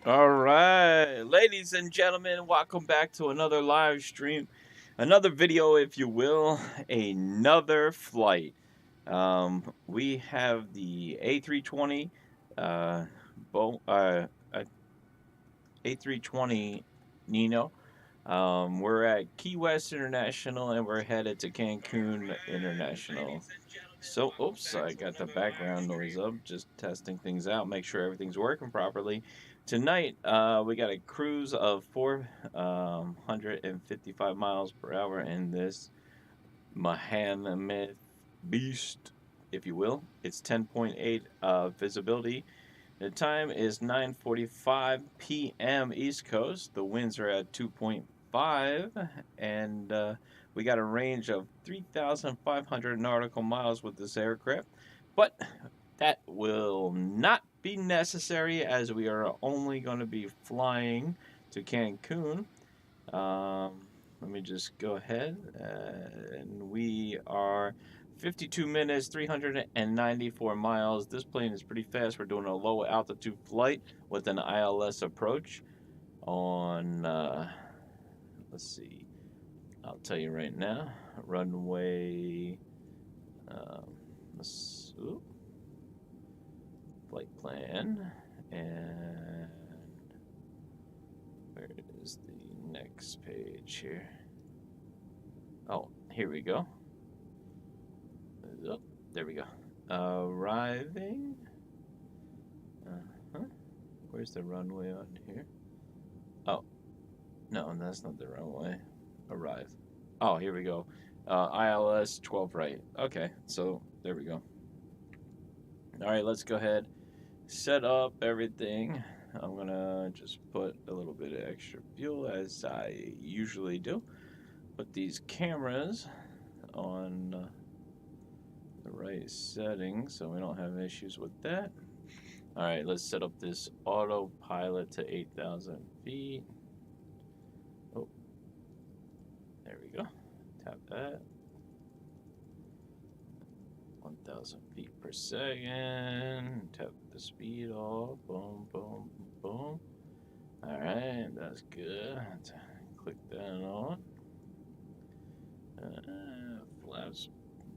All right, ladies and gentlemen, welcome back to another live stream, another video, if you will, another flight. We have the A320, Bo, A320 neo. We're at Key West International, and we're headed to Cancun International. So, oops, I got the background noise up, just testing things out, make sure everything's working properly. Tonight, we got a cruise of 455 miles per hour in this Mahanamith beast, if you will. It's 10.8 visibility. The time is 9:45 p.m. East Coast. The winds are at 2.5, and we got a range of 3,500 nautical miles with this aircraft. But that will not be necessary as we are only going to be flying to Cancun. Let me just go ahead, and we are 52 minutes, 394 miles. This plane is pretty fast. We're doing a low altitude flight with an ILS approach on, let's see, I'll tell you right now, runway, flight plan, and where is the next page here? Oh, here we go. Oh, there we go. Arriving. Where's the runway on here? Oh, no, that's not the runway. Arrive. Oh, here we go. ILS 12 right. Okay, so there we go. All right, let's go ahead. Set up everything. I'm gonna just put a little bit of extra fuel as I usually do. Put these cameras on the right settings so we don't have issues with that. All right, let's set up this autopilot to 8,000 feet. Oh, there we go. Tap that. 1,000 feet per second. Tap the speed off. Boom, boom, boom. All right, that's good. Click that on. Flaps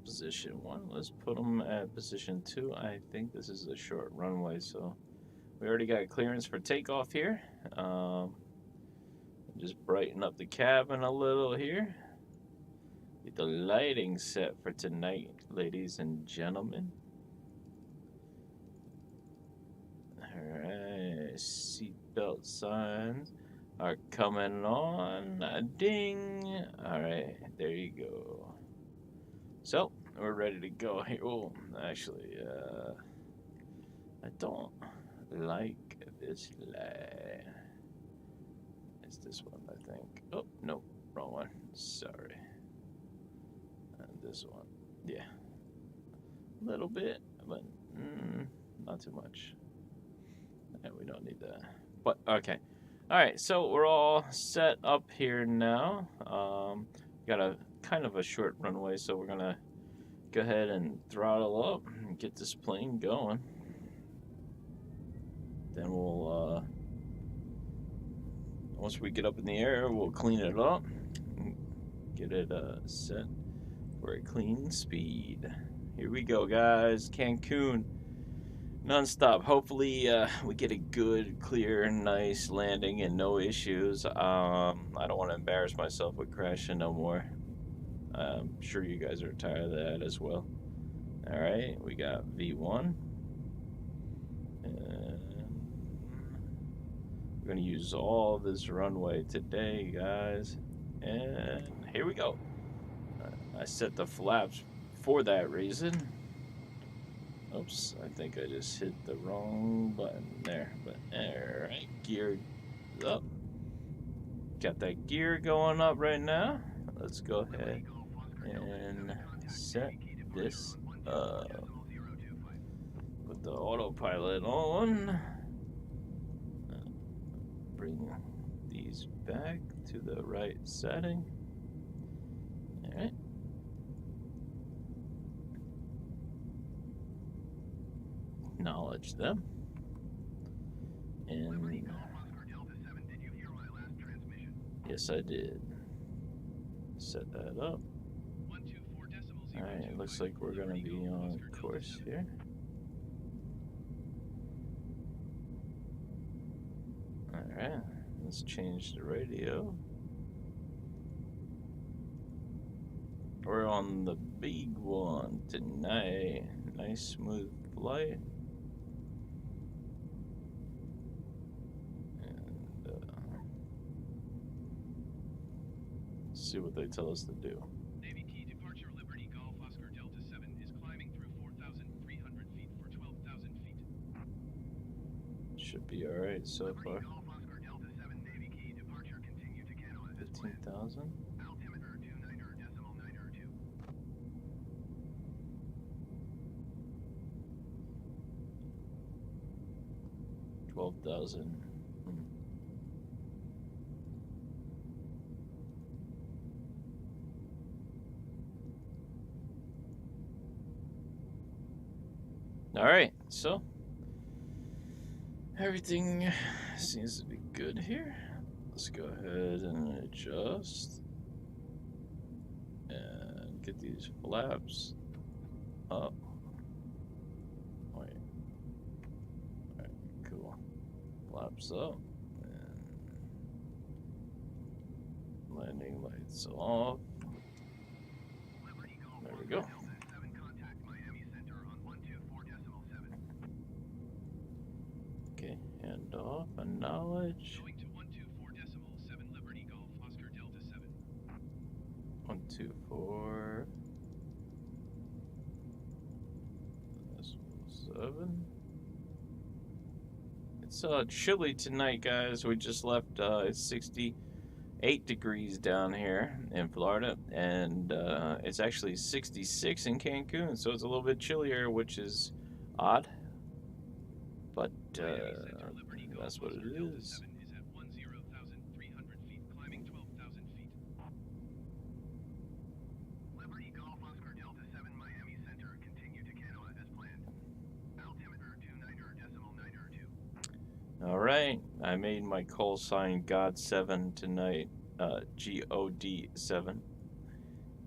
position 1. Let's put them at position 2. I think this is a short runway, so we already got clearance for takeoff here. Just brighten up the cabin a little here. Get the lighting set for tonight, ladies and gentlemen. Alright, seatbelt signs are coming on. Ding! Alright, there you go. So, we're ready to go here. Oh, actually, I don't like this light. It's this one, I think. Oh, no, wrong one. Sorry. And this one. Yeah. A little bit, but not too much. Yeah, we don't need that. But, okay. Alright, so we're all set up here now. Got a kind of a short runway, so we're gonna go ahead and throttle up and get this plane going. Then we'll, once we get up in the air, we'll clean it up, get it set for a clean speed. Here we go, guys. Cancun, non-stop. Hopefully, we get a good, clear, nice landing and no issues. I don't want to embarrass myself with crashing no more. I'm sure you guys are tired of that as well. All right, we got V1. And we're going to use all this runway today, guys. And here we go. I set the flaps for that reason. Oops, I think I just hit the wrong button there. But all right, gear up. Got that gear going up right now. Let's go ahead and set this up. Put the autopilot on. Bring these back to the right setting. All right. Acknowledge them. And Yes, I did. Set that up. Alright, looks like we're gonna be on course here. Alright, let's change the radio. We're on the big one tonight. Nice smooth flight. And let's see what they tell us to do. Navy Key departure Liberty Golf Oscar Delta 7 is climbing through 4,300 feet for 12,000 feet. Should be alright so Liberty far. Golf Oscar Delta 7 Navy Key departure continue to Canada as planned. 15,000. Altimeter 29.902. 12,000. Alright, so everything seems to be good here. Let's go ahead and adjust and get these flaps up. Wait. Alright, cool. Flaps up and landing lights off. There we go. Okay, hand off, acknowledge. Going to 124.7 Liberty Golf Oscar Delta 7. 124. 7. It's chilly tonight, guys. We just left. It's 68 degrees down here in Florida, and it's actually 66 in Cancun, so it's a little bit chillier, which is odd. But that's what it is. Is at 10,300 feet, climbing 12,000 feet. Liberty Golf Oscar Delta 7 Miami Center continue to Canada as planned. Altimeter 29.902. All right, I made my call sign God7 tonight. GOD7.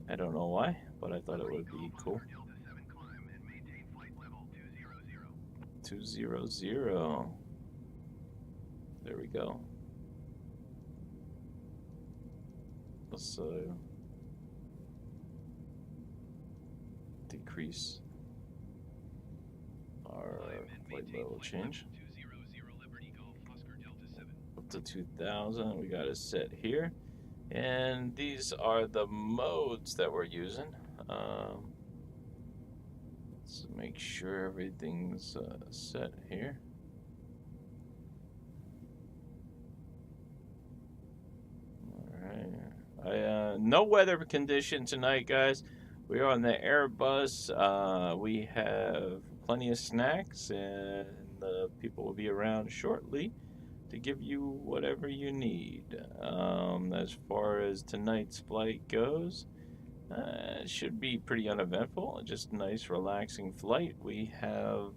I don't know why, but I thought it would be cool. 200. There we go. Let's decrease our flight level change up to 2,000. We got it set here, and these are the modes that we're using. Let's make sure everything's set here. Alright. No weather condition tonight, guys. We are on the Airbus. We have plenty of snacks, and the people will be around shortly to give you whatever you need. As far as tonight's flight goes, it should be pretty uneventful. Just a nice, relaxing flight. We have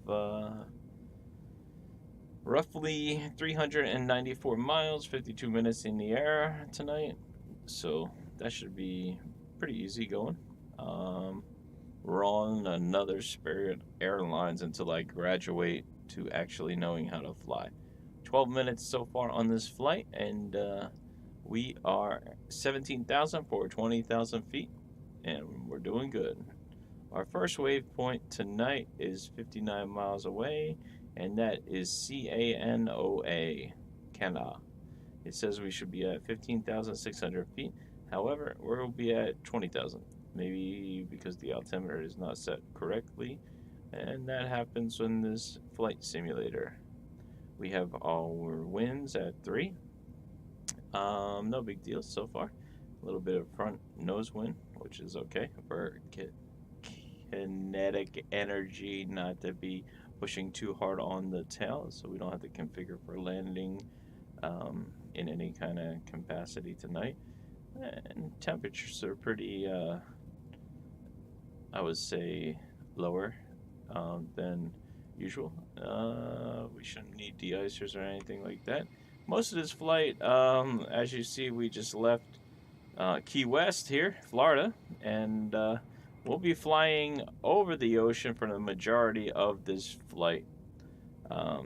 roughly 394 miles, 52 minutes in the air tonight. So that should be pretty easy going. We're on another Spirit Airlines until I graduate to actually knowing how to fly. 12 minutes so far on this flight, and we are 17,000 for 20,000 feet, and we're doing good. Our first waypoint tonight is 59 miles away, and that is CANOA, Canada. It says we should be at 15,600 feet. However, we'll be at 20,000. Maybe because the altimeter is not set correctly, and that happens in this flight simulator. We have our winds at 3. No big deal so far. A little bit of front nose wind, which is okay for kinetic energy not to be pushing too hard on the tail, so we don't have to configure for landing in any kind of capacity tonight. And temperatures are pretty, I would say, lower than usual. We shouldn't need de-icers or anything like that. most of this flight, as you see, we just left Key West here, Florida, and we'll be flying over the ocean for the majority of this flight.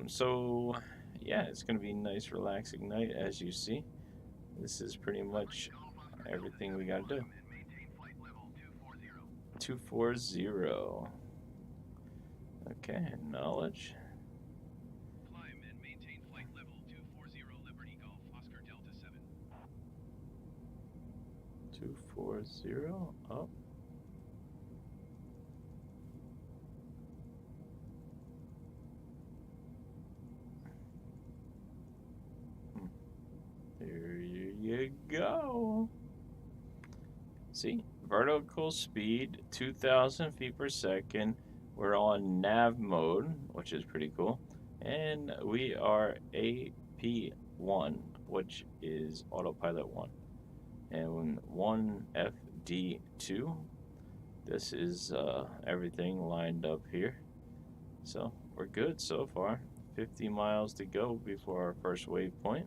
So, yeah, it's going to be a nice, relaxing night, as you see. This is pretty much everything we got to do. 240. Okay, acknowledge. Climb and maintain flight level 240 Liberty Golf, Oscar Delta 7. 240. Oh. There you go. See, vertical speed 2,000 feet per second. We're on nav mode, which is pretty cool. And we are AP1, which is Autopilot 1. And 1FD2. This is everything lined up here. So we're good so far. 50 miles to go before our first waypoint.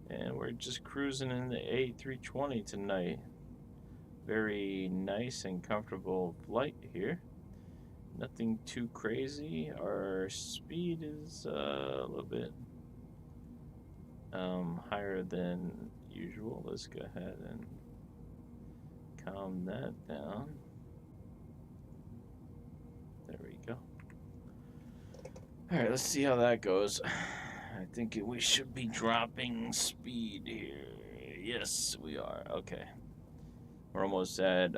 And we're just cruising in the A320 tonight. Very nice and comfortable flight here. Nothing too crazy. Our speed is a little bit higher than usual. Let's go ahead and calm that down. There we go. Alright, let's see how that goes. I think we should be dropping speed here. Yes, we are. Okay. We're almost at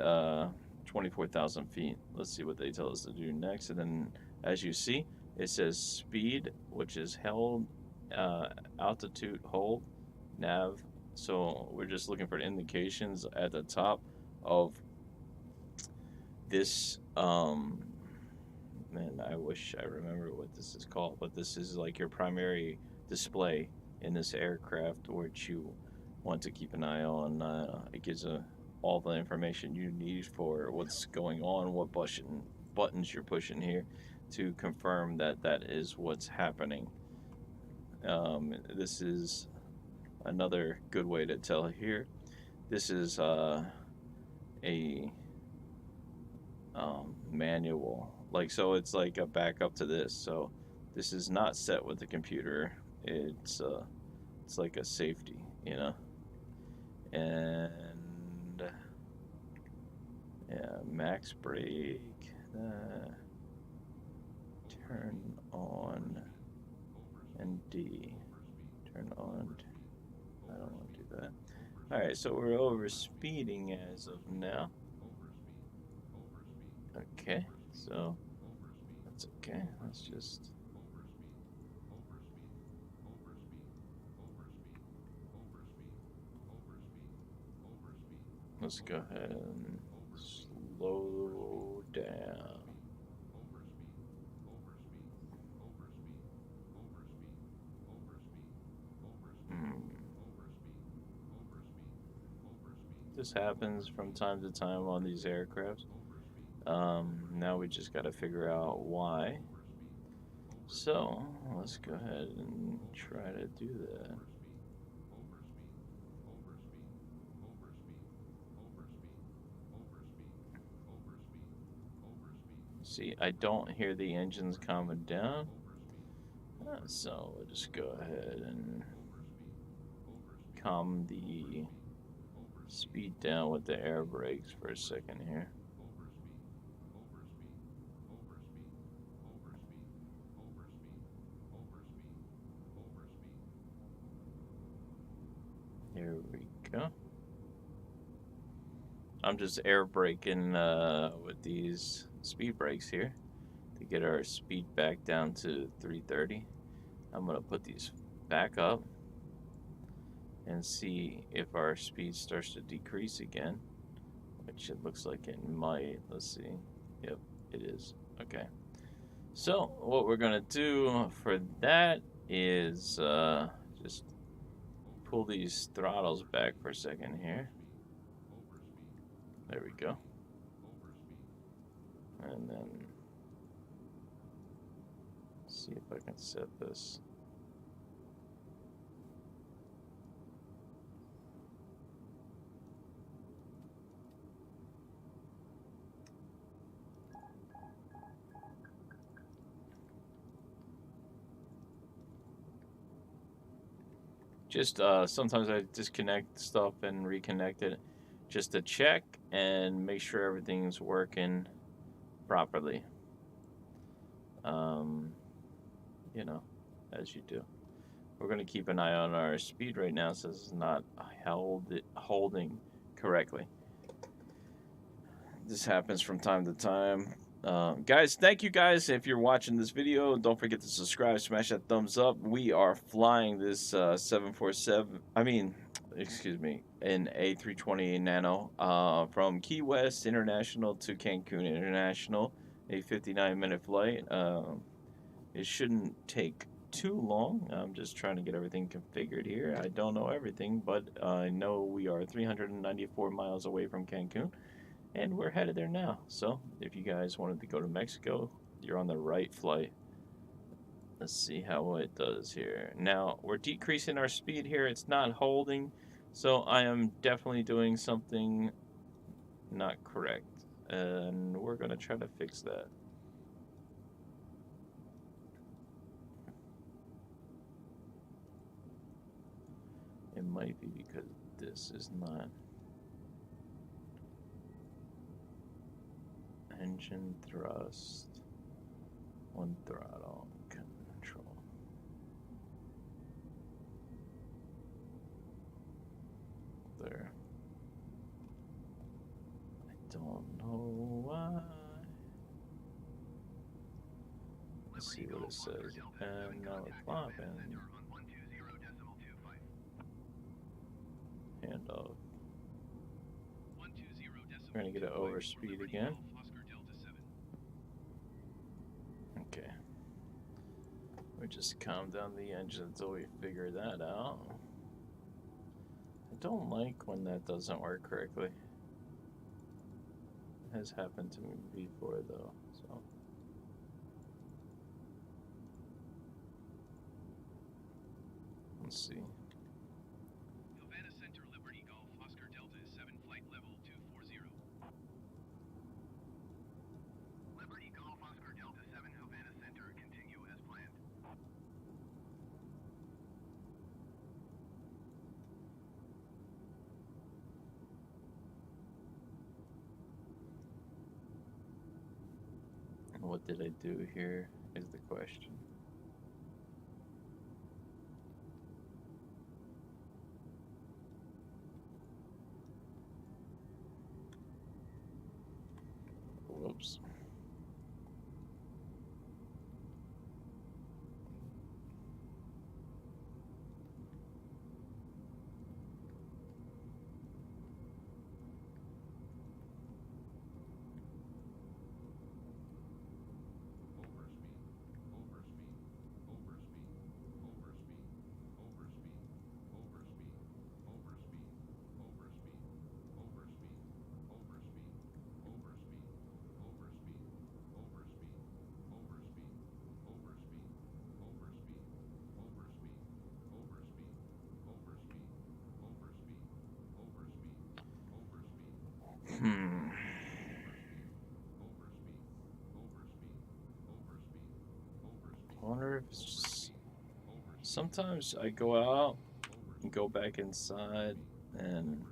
24,000 feet. Let's see what they tell us to do next. And then, as you see, it says speed, which is held, altitude, hold, nav. So we're just looking for indications at the top of this. Man, I wish I remember what this is called, but this is like your primary display in this aircraft, which you want to keep an eye on. It gives all the information you need for what's going on, what buttons you're pushing here to confirm that that is what's happening. This is another good way to tell here. This is a manual, like, so it's like a backup to this. So this is not set with the computer. It's like a safety, you know. And yeah, max brake, turn on, and D, turn on. I don't want to do that. All right, so we're over speeding as of now. Okay, so that's okay. Let's just let's go ahead and slow down. This happens from time to time on these aircrafts. Now we just got to figure out why. So let's go ahead and try to do that. See, I don't hear the engines calming down. So we'll just go ahead and calm the speed down with the air brakes for a second here. Here we go. I'm just air braking with these speed brakes here to get our speed back down to 330. I'm gonna put these back up and see if our speed starts to decrease again, which it looks like it might. Let's see. Yep, it is. Okay. So what we're gonna do for that is just pull these throttles back for a second here. There we go. And then see if I can set this. Just sometimes I disconnect stuff and reconnect it just to check and make sure everything's working properly. You know, as you do. We're going to keep an eye on our speed right now so it's not holding correctly. This happens from time to time. Guys, thank you guys. If you're watching this video, don't forget to subscribe, smash that thumbs up. We are flying this 747, excuse me, an A320 Nano from Key West International to Cancun International, a 59-minute flight. It shouldn't take too long. I'm just trying to get everything configured here. I don't know everything, but I know we are 394 miles away from Cancun. And we're headed there now. So if you guys wanted to go to Mexico, you're on the right flight. Let's see how it does here. Now, we're decreasing our speed here. It's not holding. So I am definitely doing something not correct. And we're going to try to fix that. It might be because this is not engine thrust, one throttle control. There. I don't know why. Let's see what it says. And now it's flopping. Hand off. We're gonna get it over speed again. Okay. We just calm down the engine until we figure that out. I don't like when that doesn't work correctly. It has happened to me before though, so. Let's see. Havana Center, Liberty Golf, Oscar Delta 7, flight level 240. Liberty Golf, Oscar Delta 7, Havana Center, continue as planned. What did I do here is the question. Whoops. I wonder if it's just... Sometimes I go out and go back inside and...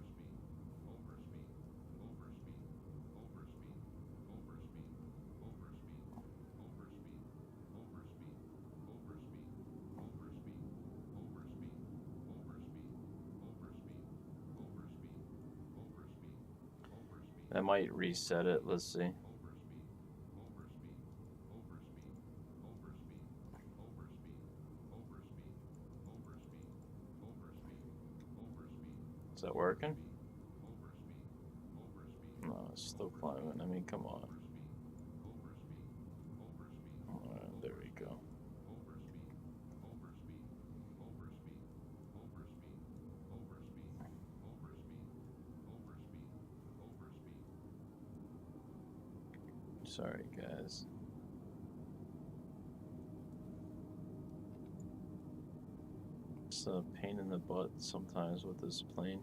That might reset it. Let's see. Is that working? No, it's still climbing. I mean, come on. There we go. Sorry, guys. It's a pain in the butt sometimes with this plane.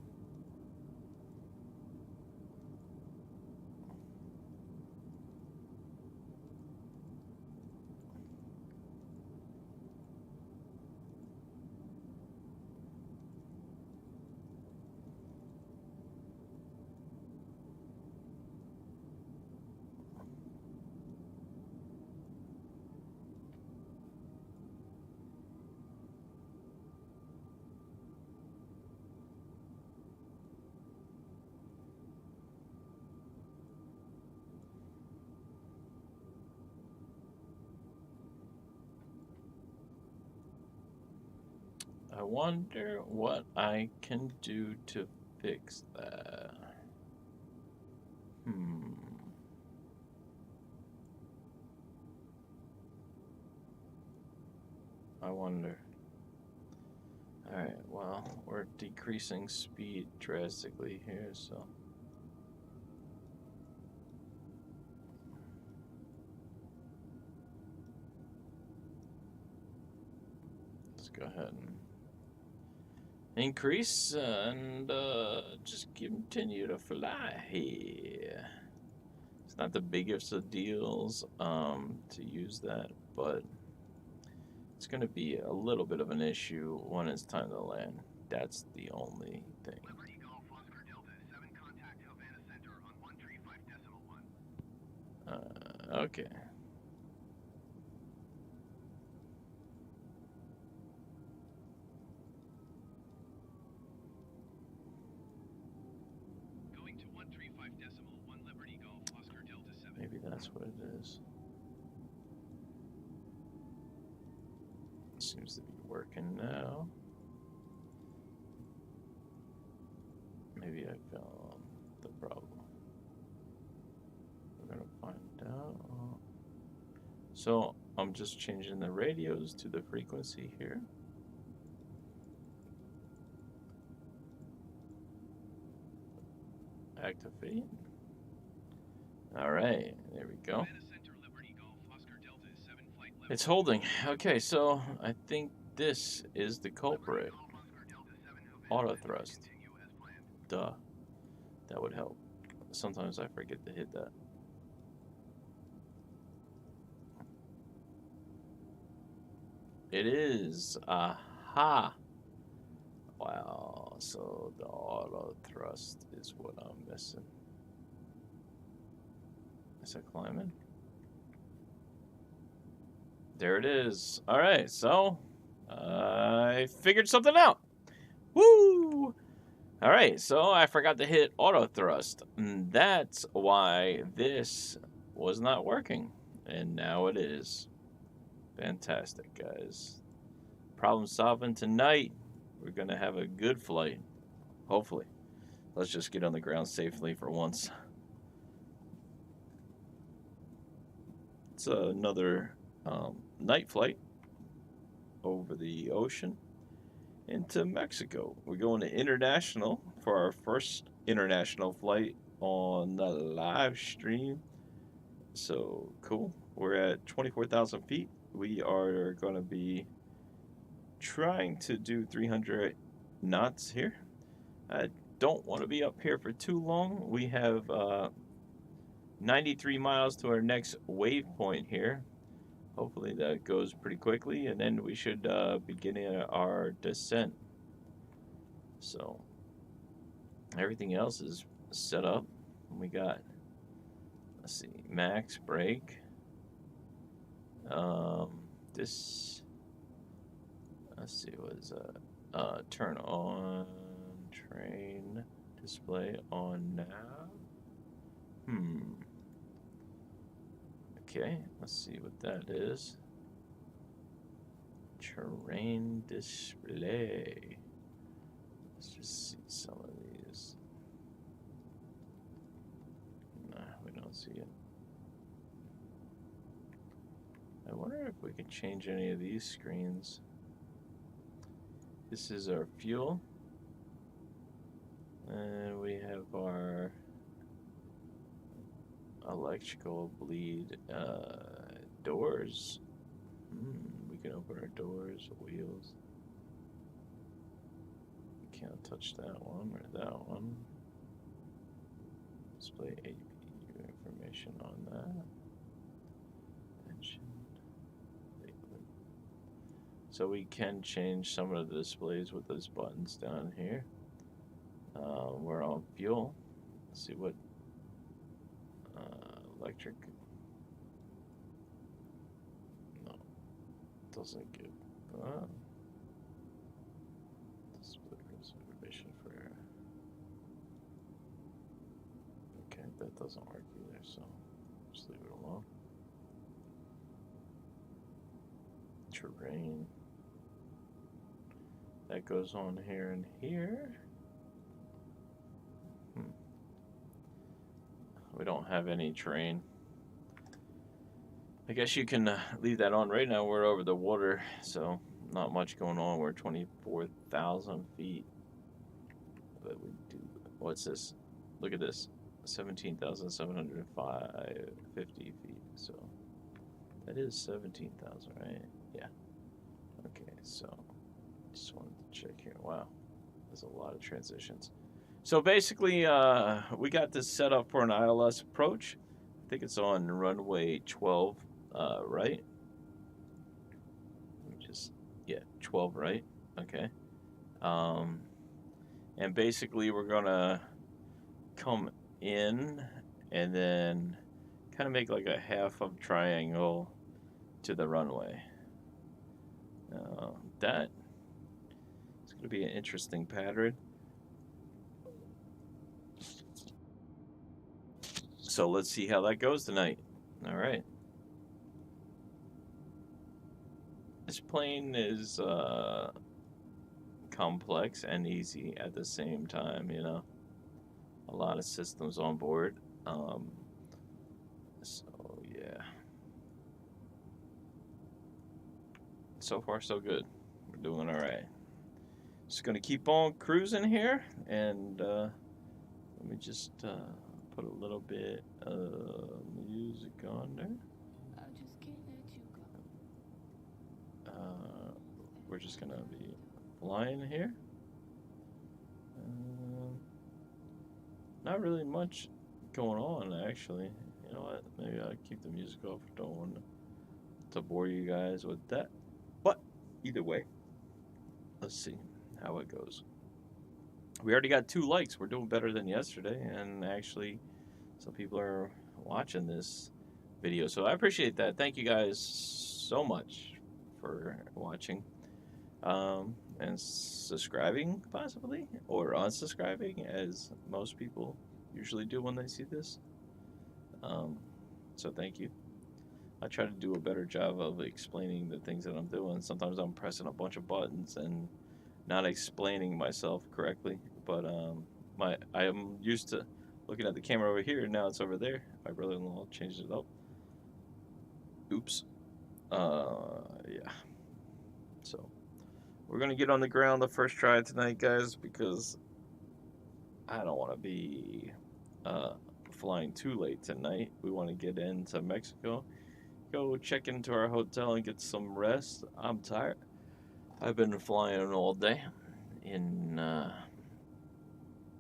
I wonder what I can do to fix that. I wonder. Alright, well, we're decreasing speed drastically here, so. Let's go ahead and increase and just continue to fly here. It's not the biggest of deals to use that, but it's going to be a little bit of an issue when it's time to land. That's the only thing. Liberty Golf Oscar Delta 7 contact Havana Center on 135.1. Okay. Going to 135.1 Liberty Golf Oscar Delta 7. Maybe that's what it is. Seems to be working now. Maybe I found the problem. We're gonna find out. So I'm just changing the radios to the frequency here. Activate. All right, there we go. It's holding. Okay, so I think this is the culprit. Auto thrust. Duh. That would help. Sometimes I forget to hit that. It is. Aha. Wow. So the auto thrust is what I'm missing. Is it climbing? There it is. All right, so I figured something out. Woo! All right, so I forgot to hit auto thrust. And that's why this was not working. And now it is. Fantastic, guys. Problem solving tonight. We're going to have a good flight. Hopefully. Let's just get on the ground safely for once. It's another night flight over the ocean into Mexico. We're going to international for our first international flight on the live stream. So cool. We're at 24,000 feet. We are going to be trying to do 300 knots here. I don't want to be up here for too long. We have 93 miles to our next waypoint here. Hopefully that goes pretty quickly, and then we should begin our descent. So everything else is set up. We got, let's see, max brake. This, let's see, what is that? Turn on train display on now. Okay, let's see what that is. Terrain display. Let's just see some of these. Nah, we don't see it. I wonder if we can change any of these screens. This is our fuel. And we have our electrical bleed doors. We can open our doors, wheels. Can't touch that one or that one. Display APU information on that. Engine. Liquid. So we can change some of the displays with those buttons down here. We're on fuel. Let's see what electric. No, doesn't give. Display reservation for. Okay, that doesn't work either, so just leave it alone. Terrain. That goes on here and here. We don't have any terrain. I guess you can leave that on. Right now we're over the water, so not much going on. We're 24,000 feet. But we do. What's this? Look at this. 17,750 feet. So that is 17,000, right? Yeah. Okay, so just wanted to check here. Wow, there's a lot of transitions. So basically, we got this set up for an ILS approach. I think it's on runway 12, right? Just, yeah, 12, right? Okay. Um, and basically, we're gonna come in and then kind of make like a half of triangle to the runway. That is going to be an interesting pattern. So let's see how that goes tonight. All right. This plane is complex and easy at the same time, you know. A lot of systems on board. So, yeah. So far, so good. We're doing all right. Just going to keep on cruising here. And let me just put a little bit of music on there. We're just going to be flying here. Not really much going on, actually. You know what? Maybe I'll keep the music off. Don't want to bore you guys with that. But either way, let's see how it goes. We already got 2 likes. We're doing better than yesterday. And actually, some people are watching this video. So I appreciate that. Thank you guys so much for watching. And subscribing, possibly, or unsubscribing, as most people usually do when they see this. So thank you. I try to do a better job of explaining the things that I'm doing. Sometimes I'm pressing a bunch of buttons and not explaining myself correctly. But I am used to looking at the camera over here, and now it's over there. My brother-in-law changed it up. Oops. Yeah. So we're going to get on the ground the first try tonight, guys, because I don't want to be flying too late tonight. We want to get into Mexico, go check into our hotel and get some rest. I'm tired. I've been flying all day in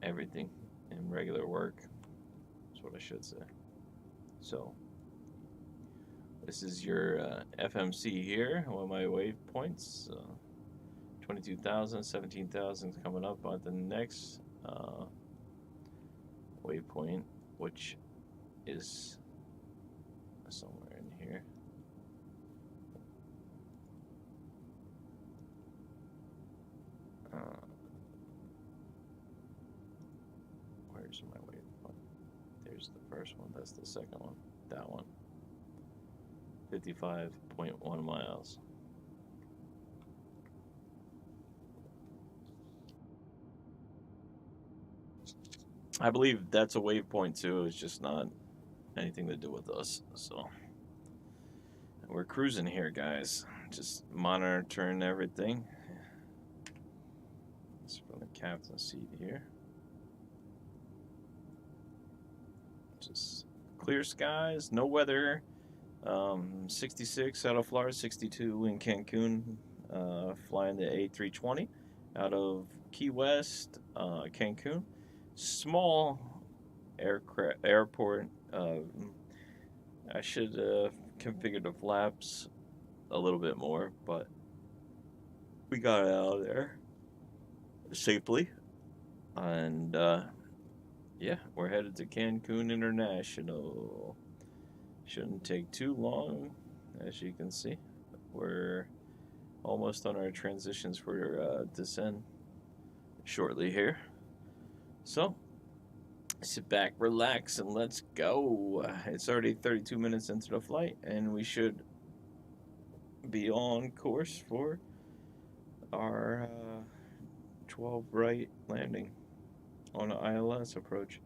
everything, in regular work. That's what I should say. So this is your FMC here, one of my waypoints. 22,000, 17,000 is coming up on the next waypoint, which is somewhere in here. Where's my waypoint? There's the first one. That's the second one. That one. 55.1 miles. I believe that's a waypoint too. It's just not anything to do with us. So we're cruising here, guys. Just monitoring everything. It's from the captain's seat here. Just clear skies, no weather. 66 out of Florida, 62 in Cancun. Flying the A320 out of Key West, Cancun. Small airport. I should configure the flaps a little bit more, but we got it out of there safely. And yeah, we're headed to Cancun International. Shouldn't take too long, as you can see. We're almost on our transitions for descent shortly here. So, sit back, relax, and let's go. It's already 32 minutes into the flight, and we should be on course for our 12 right landing on an ILS approach.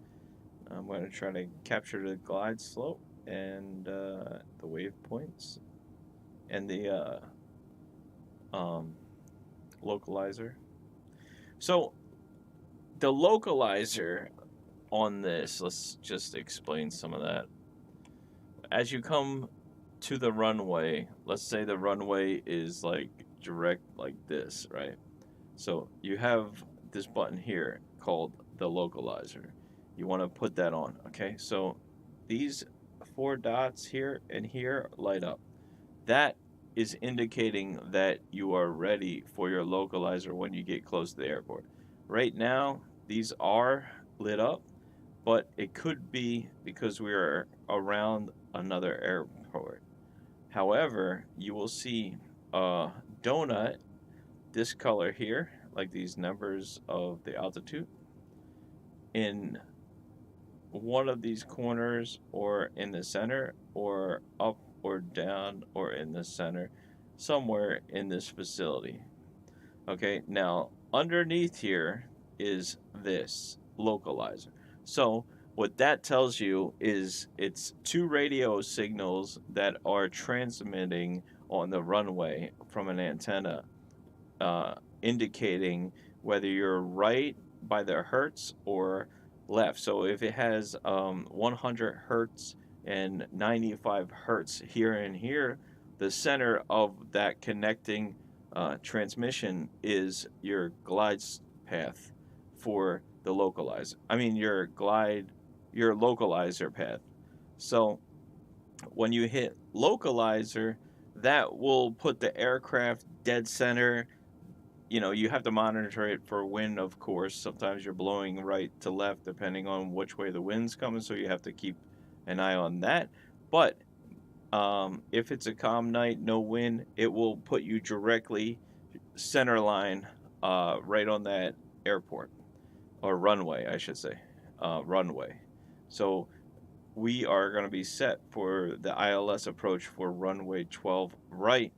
I'm going to try to capture the glide slope and the wave points and the um, localizer. So the localizer on this, let's just explain some of that. As you come to the runway, let's say the runway is like direct like this, right? So you have this button here called the localizer. You want to put that on, okay? So these four dots here and here light up. That is indicating that you are ready for your localizer when you get close to the airport. Right now, these are lit up, but it could be because we are around another airport. However, you will see a donut, this color here, like these numbers of the altitude, in one of these corners or in the center or up or down or in the center, somewhere in this facility. Okay, now underneath here is this localizer. So what that tells you is it's two radio signals that are transmitting on the runway from an antenna, indicating whether you're right by the hertz or left. So if it has 100 hertz and 95 hertz here and here, the center of that connecting transmission is your glide path for the localizer. I mean your localizer path. So when you hit localizer, that will put the aircraft dead center. You know, you have to monitor it for wind, of course. Sometimes you're blowing right to left depending on which way the wind's coming, so you have to keep an eye on that. But if it's a calm night, no wind, it will put you directly center line, right on that airport, or runway, I should say, runway. So we are going to be set for the ILS approach for runway 12 right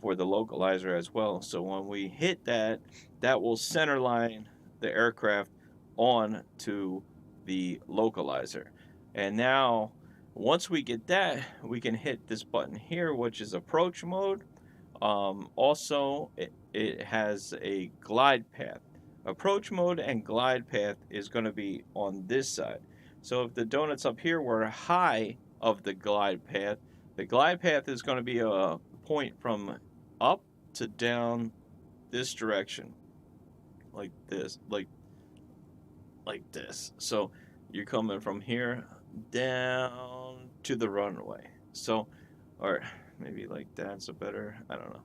for the localizer as well. So when we hit that, that will center line the aircraft on to the localizer. And now, once we get that, we can hit this button here, which is approach mode. Also, it has a glide path. Approach mode and glide path is going to be on this side. So if the donuts up here were high of the glide path is going to be a point from up to down this direction, like this, like this. So you're coming from here down to the runway. So, or maybe like that's a better, I don't know.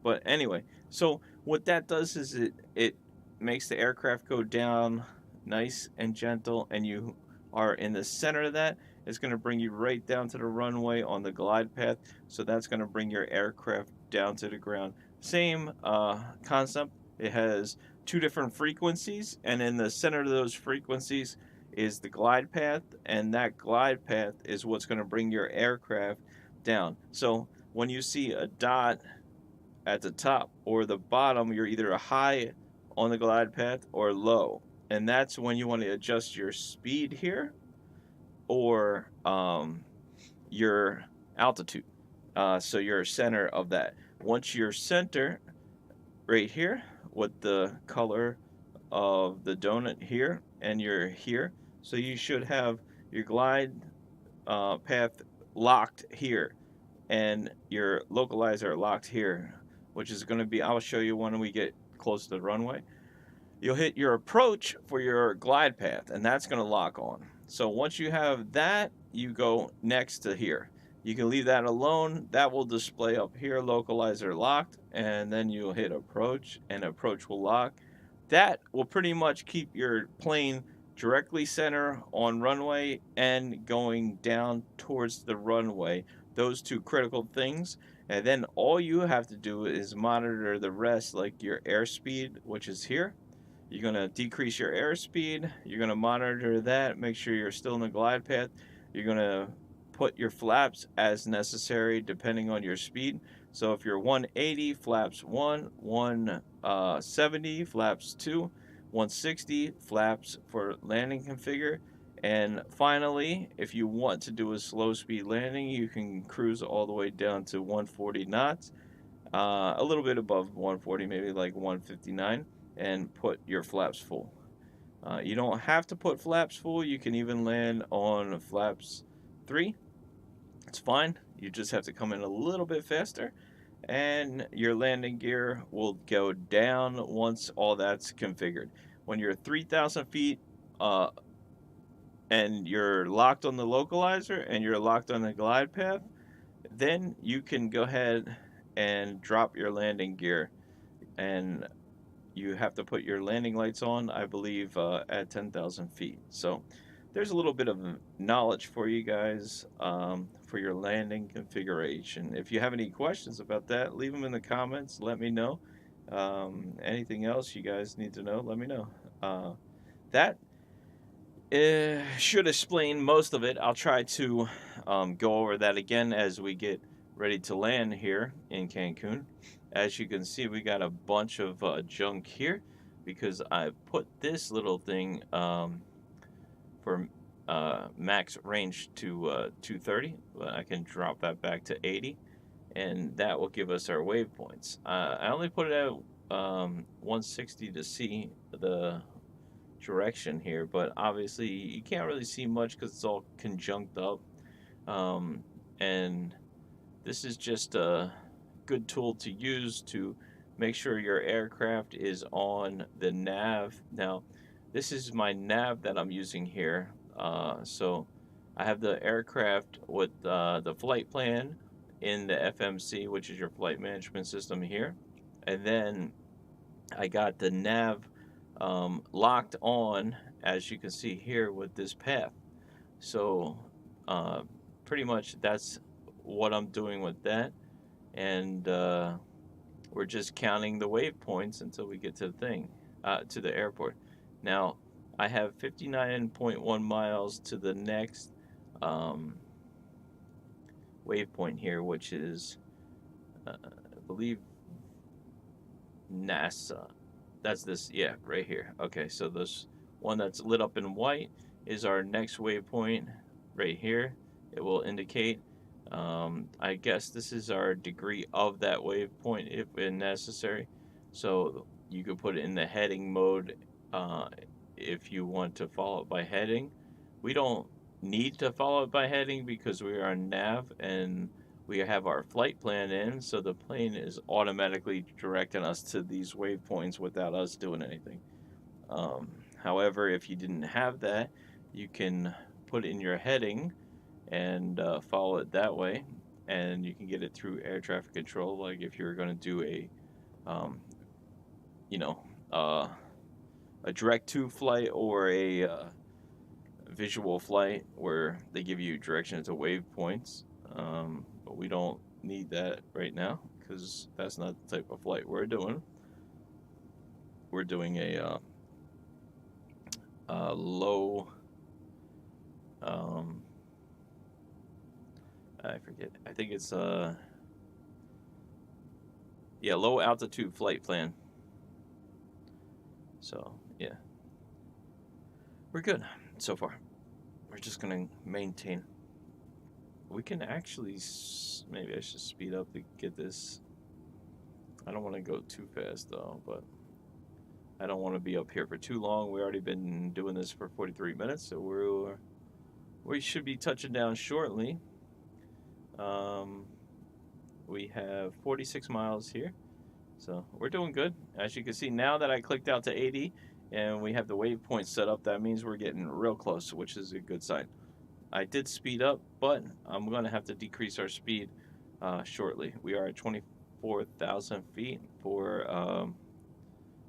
But anyway, so what that does is it makes the aircraft go down nice and gentle, and you are in the center of that. It's going to bring you right down to the runway on the glide path. So that's going to bring your aircraft down to the ground. Same concept. It has two different frequencies, and in the center of those frequencies is the glide path, and that glide path is what's going to bring your aircraft down. So when you see a dot at the top or the bottom, you're either a high on the glide path or low, and that's when you want to adjust your speed here or your altitude. So your center of that. Once you're center right here with the color of the donut here, and you're here, so you should have your glide path locked here and your localizer locked here, which is going to be, I'll show you when we get close to the runway. You'll hit your approach for your glide path, and that's going to lock on. So once you have that, you go next to here. You can leave that alone. That will display up here, localizer locked, and then you'll hit approach, and approach will lock. That will pretty much keep your plane directly center on runway and going down towards the runway. Those two critical things. And then all you have to do is monitor the rest, like your airspeed, which is here. You're going to decrease your airspeed. You're going to monitor that, make sure you're still in the glide path. You're going to put your flaps as necessary depending on your speed. So if you're 180, flaps 1, 170, flaps 2, 160, flaps for landing configure. And finally, if you want to do a slow speed landing, you can cruise all the way down to 140 knots, a little bit above 140, maybe like 159, and put your flaps full. You don't have to put flaps full. You can even land on flaps 3. It's fine. You just have to come in a little bit faster, and your landing gear will go down once all that's configured. When you're 3,000 feet uh, and you're locked on the localizer and you're locked on the glide path, then you can go ahead and drop your landing gear, and you have to put your landing lights on, I believe, at 10,000 feet. So there's a little bit of knowledge for you guys, for your landing configuration. If you have any questions about that, leave them in the comments. Let me know. Anything else you guys need to know, let me know. That should explain most of it. I'll try to go over that again as we get ready to land here in Cancun. As you can see, we got a bunch of junk here because I put this little thing for max range to 230, but I can drop that back to 80, and that will give us our waypoints. I only put it at 160 to see the direction here, but obviously you can't really see much because it's all conjunct up, and this is just a good tool to use to make sure your aircraft is on the nav. Now this is my nav that I'm using here, so I have the aircraft with the flight plan in the FMC, which is your flight management system here, and then I got the nav locked on, as you can see here, with this path. So uh, pretty much that's what I'm doing with that, and we're just counting the waypoints until we get to the thing, to the airport. Now I have 59.1 miles to the next um, waypoint here, which is I believe NASA. That's this, yeah, right here. Okay, so this one that's lit up in white is our next waypoint right here. It will indicate, I guess this is our degree of that waypoint if necessary. So you could put it in the heading mode uh, if you want to follow it by heading. We don't need to follow it by heading because we are on nav and we have our flight plan in, so the plane is automatically directing us to these waypoints without us doing anything. Um, However, if you didn't have that, you can put in your heading and follow it that way, and you can get it through air traffic control. Like if you're going to do um, you know, uh, a direct to flight or a visual flight where they give you directions to waypoints. But we don't need that right now because that's not the type of flight we're doing. We're doing a low, um, I forget. I think it's yeah, low altitude flight plan. So yeah, we're good so far. We're just gonna maintain. We can actually, maybe I should speed up to get this. I don't want to go too fast though, but I don't want to be up here for too long. We already been doing this for 43 minutes, so we should be touching down shortly. Um, we have 46 miles here, so we're doing good. As you can see, now that I clicked out to 80 and we have the waypoint set up, that means we're getting real close, which is a good sign. I did speed up, but I'm going to have to decrease our speed shortly. We are at 24,000 feet for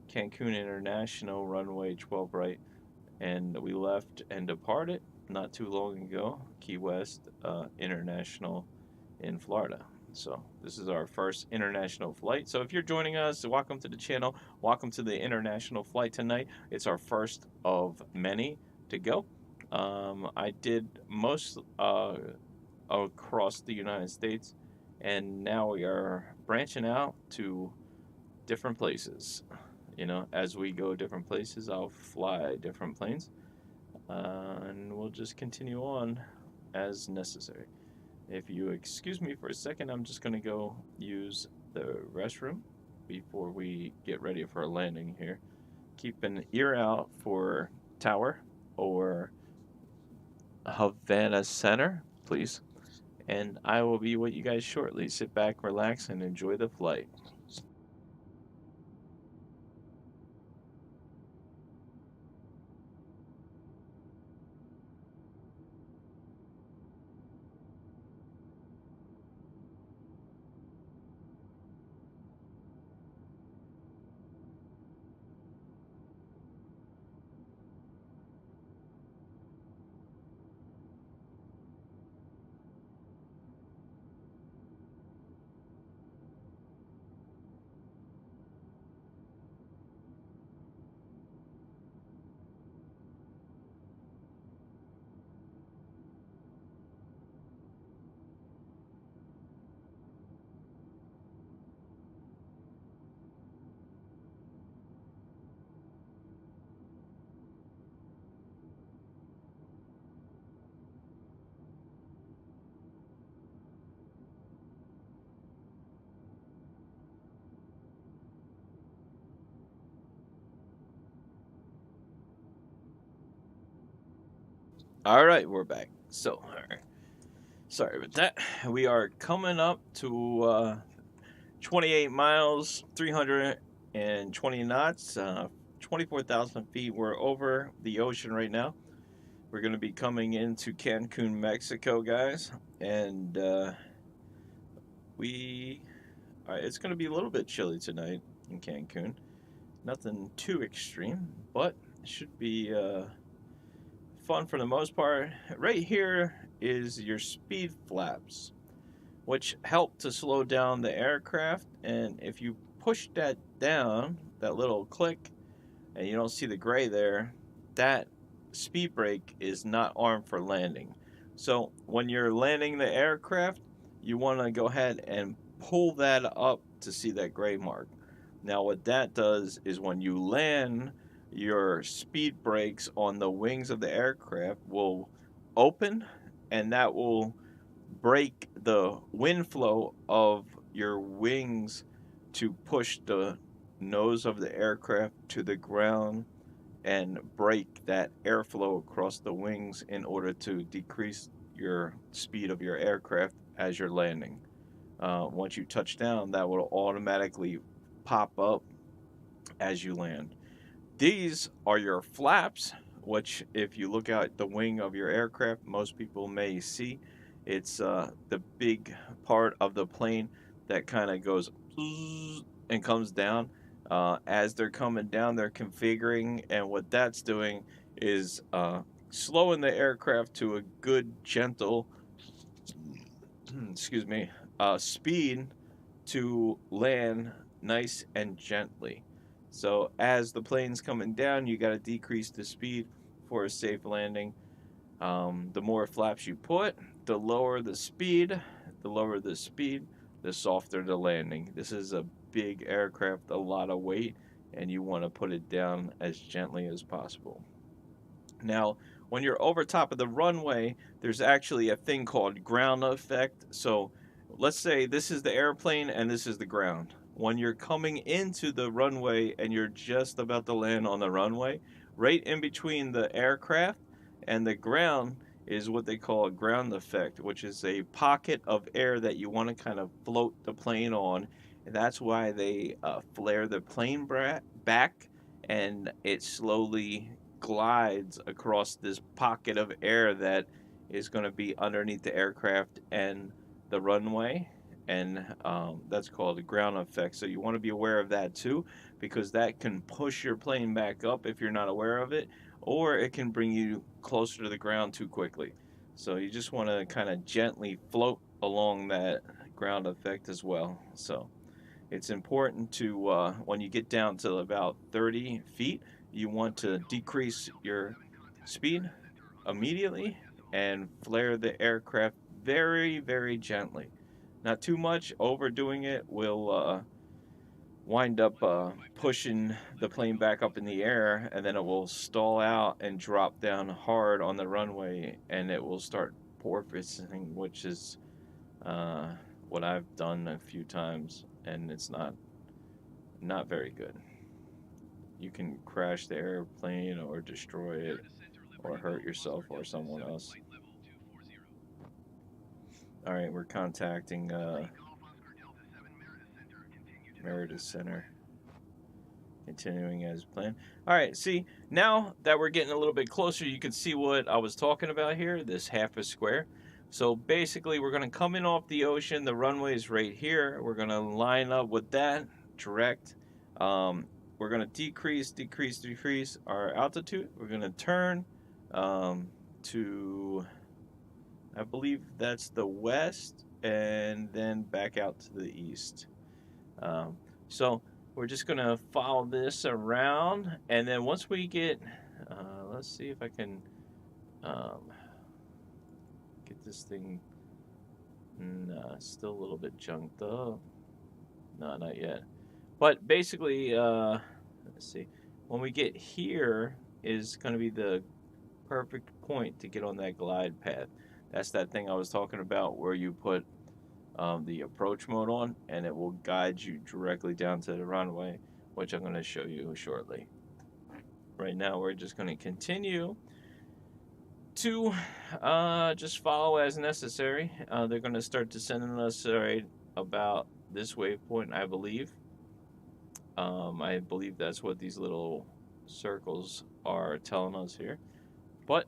Cancun International, runway 12 right, and we left and departed not too long ago, Key West International in Florida. So this is our first international flight. So if you're joining us, welcome to the channel. Welcome to the international flight tonight. It's our first of many to go. I did most across the United States and now we are branching out to different places. You know, as we go different places, I'll fly different planes, and we'll just continue on as necessary. If you excuse me for a second, I'm just gonna go use the restroom before we get ready for a landing here. Keep an ear out for Tower or Havana Center, please. And I will be with you guys shortly. Sit back, relax, and enjoy the flight. All right, we're back. So, all right. Sorry about that. We are coming up to 28 miles, 320 knots, 24,000 feet. We're over the ocean right now. We're going to be coming into Cancun, Mexico, guys. And it's going to be a little bit chilly tonight in Cancun. Nothing too extreme, but it should be fun for the most part. Right here is your speed flaps, which help to slow down the aircraft. And if you push that down, that little click, and you don't see the gray there, that speed brake is not armed for landing. So when you're landing the aircraft, you want to go ahead and pull that up to see that gray mark. Now, what that does is when you land, your speed brakes on the wings of the aircraft will open, and that will break the wind flow of your wings to push the nose of the aircraft to the ground and break that airflow across the wings in order to decrease your speed of your aircraft as you're landing. Once you touch down, that will automatically pop up as you land. These are your flaps, which, if you look out the wing of your aircraft, most people may see. It's the big part of the plane that kind of goes and comes down. As they're coming down, they're configuring, and what that's doing is slowing the aircraft to a good, gentle, excuse me, speed to land nice and gently. So as the plane's coming down, you got to decrease the speed for a safe landing. The more flaps you put, the lower the speed. The lower the speed, the softer the landing. This is a big aircraft, a lot of weight, and you want to put it down as gently as possible. Now, when you're over top of the runway, there's actually a thing called ground effect. So let's say this is the airplane and this is the ground. When you're coming into the runway and you're just about to land on the runway, right in between the aircraft and the ground is what they call a ground effect, which is a pocket of air that you want to kind of float the plane on. And that's why they flare the plane back, and it slowly glides across this pocket of air that is going to be underneath the aircraft and the runway. And that's called a ground effect. So you want to be aware of that too, because that can push your plane back up if you're not aware of it, or it can bring you closer to the ground too quickly. So you just want to kind of gently float along that ground effect as well. So it's important to, when you get down to about 30 feet, you want to decrease your speed immediately and flare the aircraft very, very gently. Not too much. Overdoing it will wind up pushing the plane back up in the air, and then it will stall out and drop down hard on the runway, and it will start porpoising, which is uh, what I've done a few times, and it's not very good. You can crash the airplane or destroy it or hurt yourself or someone else. All right, we're contacting Meredith Center. Continuing as planned. All right, see, now that we're getting a little bit closer, you can see what I was talking about here, this half a square. So basically, we're going to come in off the ocean. The runway is right here. We're going to line up with that, direct. We're going to decrease our altitude. We're going to turn to, I believe that's the west, and then back out to the east. So we're just gonna follow this around, and then once we get, let's see if I can um, get this thing. Nah, still a little bit junked up. No, not yet. But basically, let's see. When we get here is going to be the perfect point to get on that glide path. That's that thing I was talking about where you put the approach mode on, and it will guide you directly down to the runway, which I'm going to show you shortly. Right now, we're just going to continue to just follow as necessary. They're going to start descending us right about this waypoint, I believe. I believe that's what these little circles are telling us here. But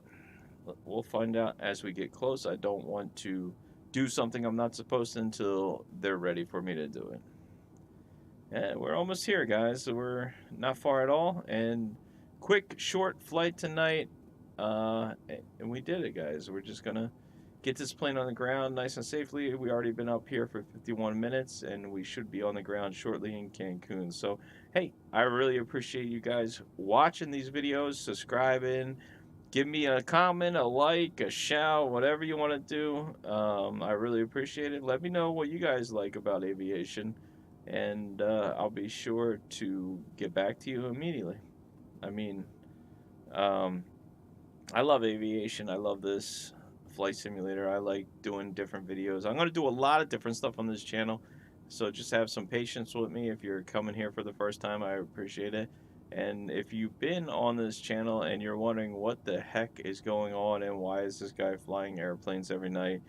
we'll find out as we get close. I don't want to do something I'm not supposed to until they're ready for me to do it. And we're almost here, guys. We're not far at all. And quick, short flight tonight. And we did it, guys. We're just going to get this plane on the ground nice and safely. We already been up here for 51 minutes, and we should be on the ground shortly in Cancun. So, hey, I really appreciate you guys watching these videos, subscribing. Give me a comment, a like, a shout, whatever you want to do. I really appreciate it. Let me know what you guys like about aviation, and I'll be sure to get back to you immediately. I mean, um, I love aviation. I love this flight simulator. I like doing different videos. I'm going to do a lot of different stuff on this channel, so just have some patience with me if you're coming here for the first time. I appreciate it. And if you've been on this channel and you're wondering what the heck is going on and why is this guy flying airplanes every night,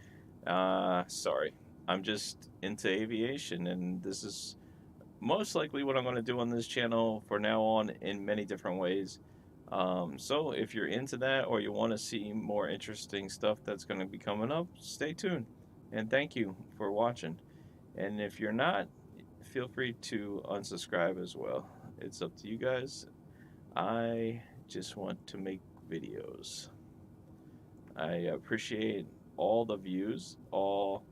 sorry. I'm just into aviation, and this is most likely what I'm going to do on this channel for now on in many different ways. So if you're into that or you want to see more interesting stuff that's going to be coming up, stay tuned. And thank you for watching. And if you're not, feel free to unsubscribe as well. It's up to you guys. I just want to make videos. I appreciate all the views, all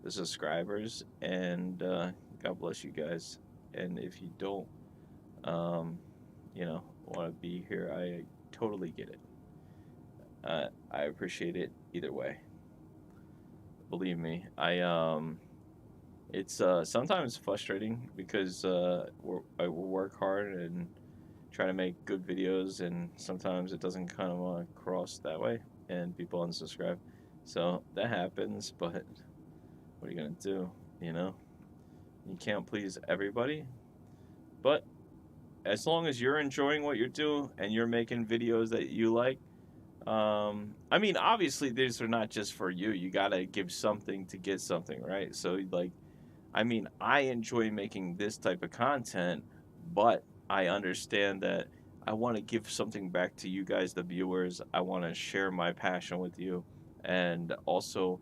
the subscribers, and God bless you guys. And if you don't, want to be here, I totally get it. I appreciate it either way. Believe me, it's sometimes frustrating because I work hard and try to make good videos, and sometimes it doesn't kind of cross that way, and people unsubscribe. So that happens, but what are you gonna do? You can't please everybody, but as long as you're enjoying what you're doing and you're making videos that you like, I mean, obviously these are not just for you. You gotta give something to get something, right? So like, I mean, I enjoy making this type of content, but I understand that I want to give something back to you guys, the viewers. I want to share my passion with you, and also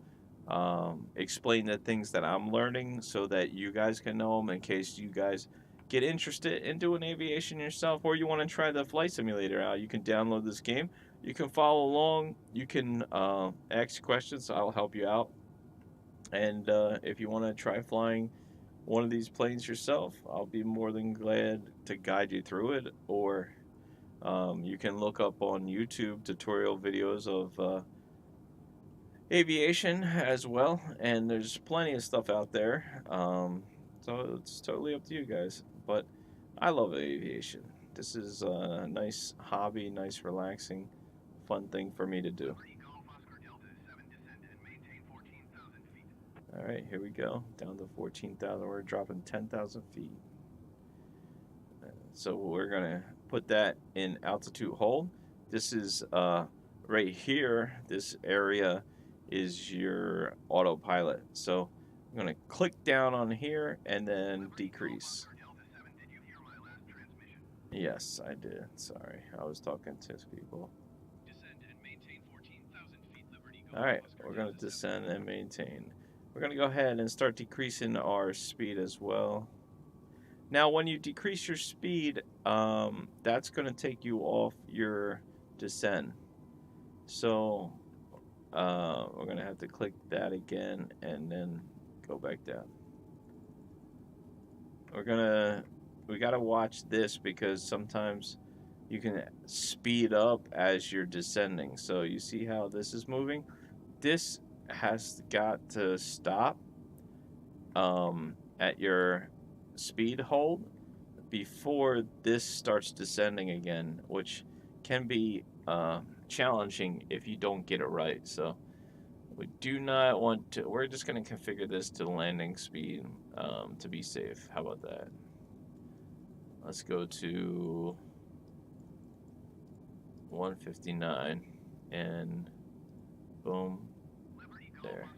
explain the things that I'm learning so that you guys can know them in case you guys get interested in doing aviation yourself, or you want to try the flight simulator out. You can download this game. You can follow along. You can ask questions. I'll help you out. And if you want to try flying one of these planes yourself, I'll be more than glad to guide you through it. Or you can look up on YouTube tutorial videos of aviation as well, and there's plenty of stuff out there. So it's totally up to you guys. But I love aviation. This is a nice hobby, nice relaxing, fun thing for me to do. Liberty Golf Oscar Delta 7 descend and maintain 14,000 feet. All right, here we go. Down to 14,000. We're dropping 10,000 feet. So we're going to put that in altitude hold. This is right here. This area is your autopilot. So I'm going to click down on here and then decrease. Yes, I did. Sorry, I was talking to people. Descend and maintain 14,000 feet. Liberty Golf All right, Oscar we're going to Delta descend and maintain. We're going to go ahead and start decreasing our speed as well. Now, when you decrease your speed, that's going to take you off your descent. So we're going to have to click that again and then go back down. We got to watch this because sometimes you can speed up as you're descending. So you see how this is moving? This has got to stop at your speed hold before this starts descending again, which can be challenging if you don't get it right. So we do not want to. We're just going to configure this to landing speed to be safe. How about that? Let's go to 159 and boom, there.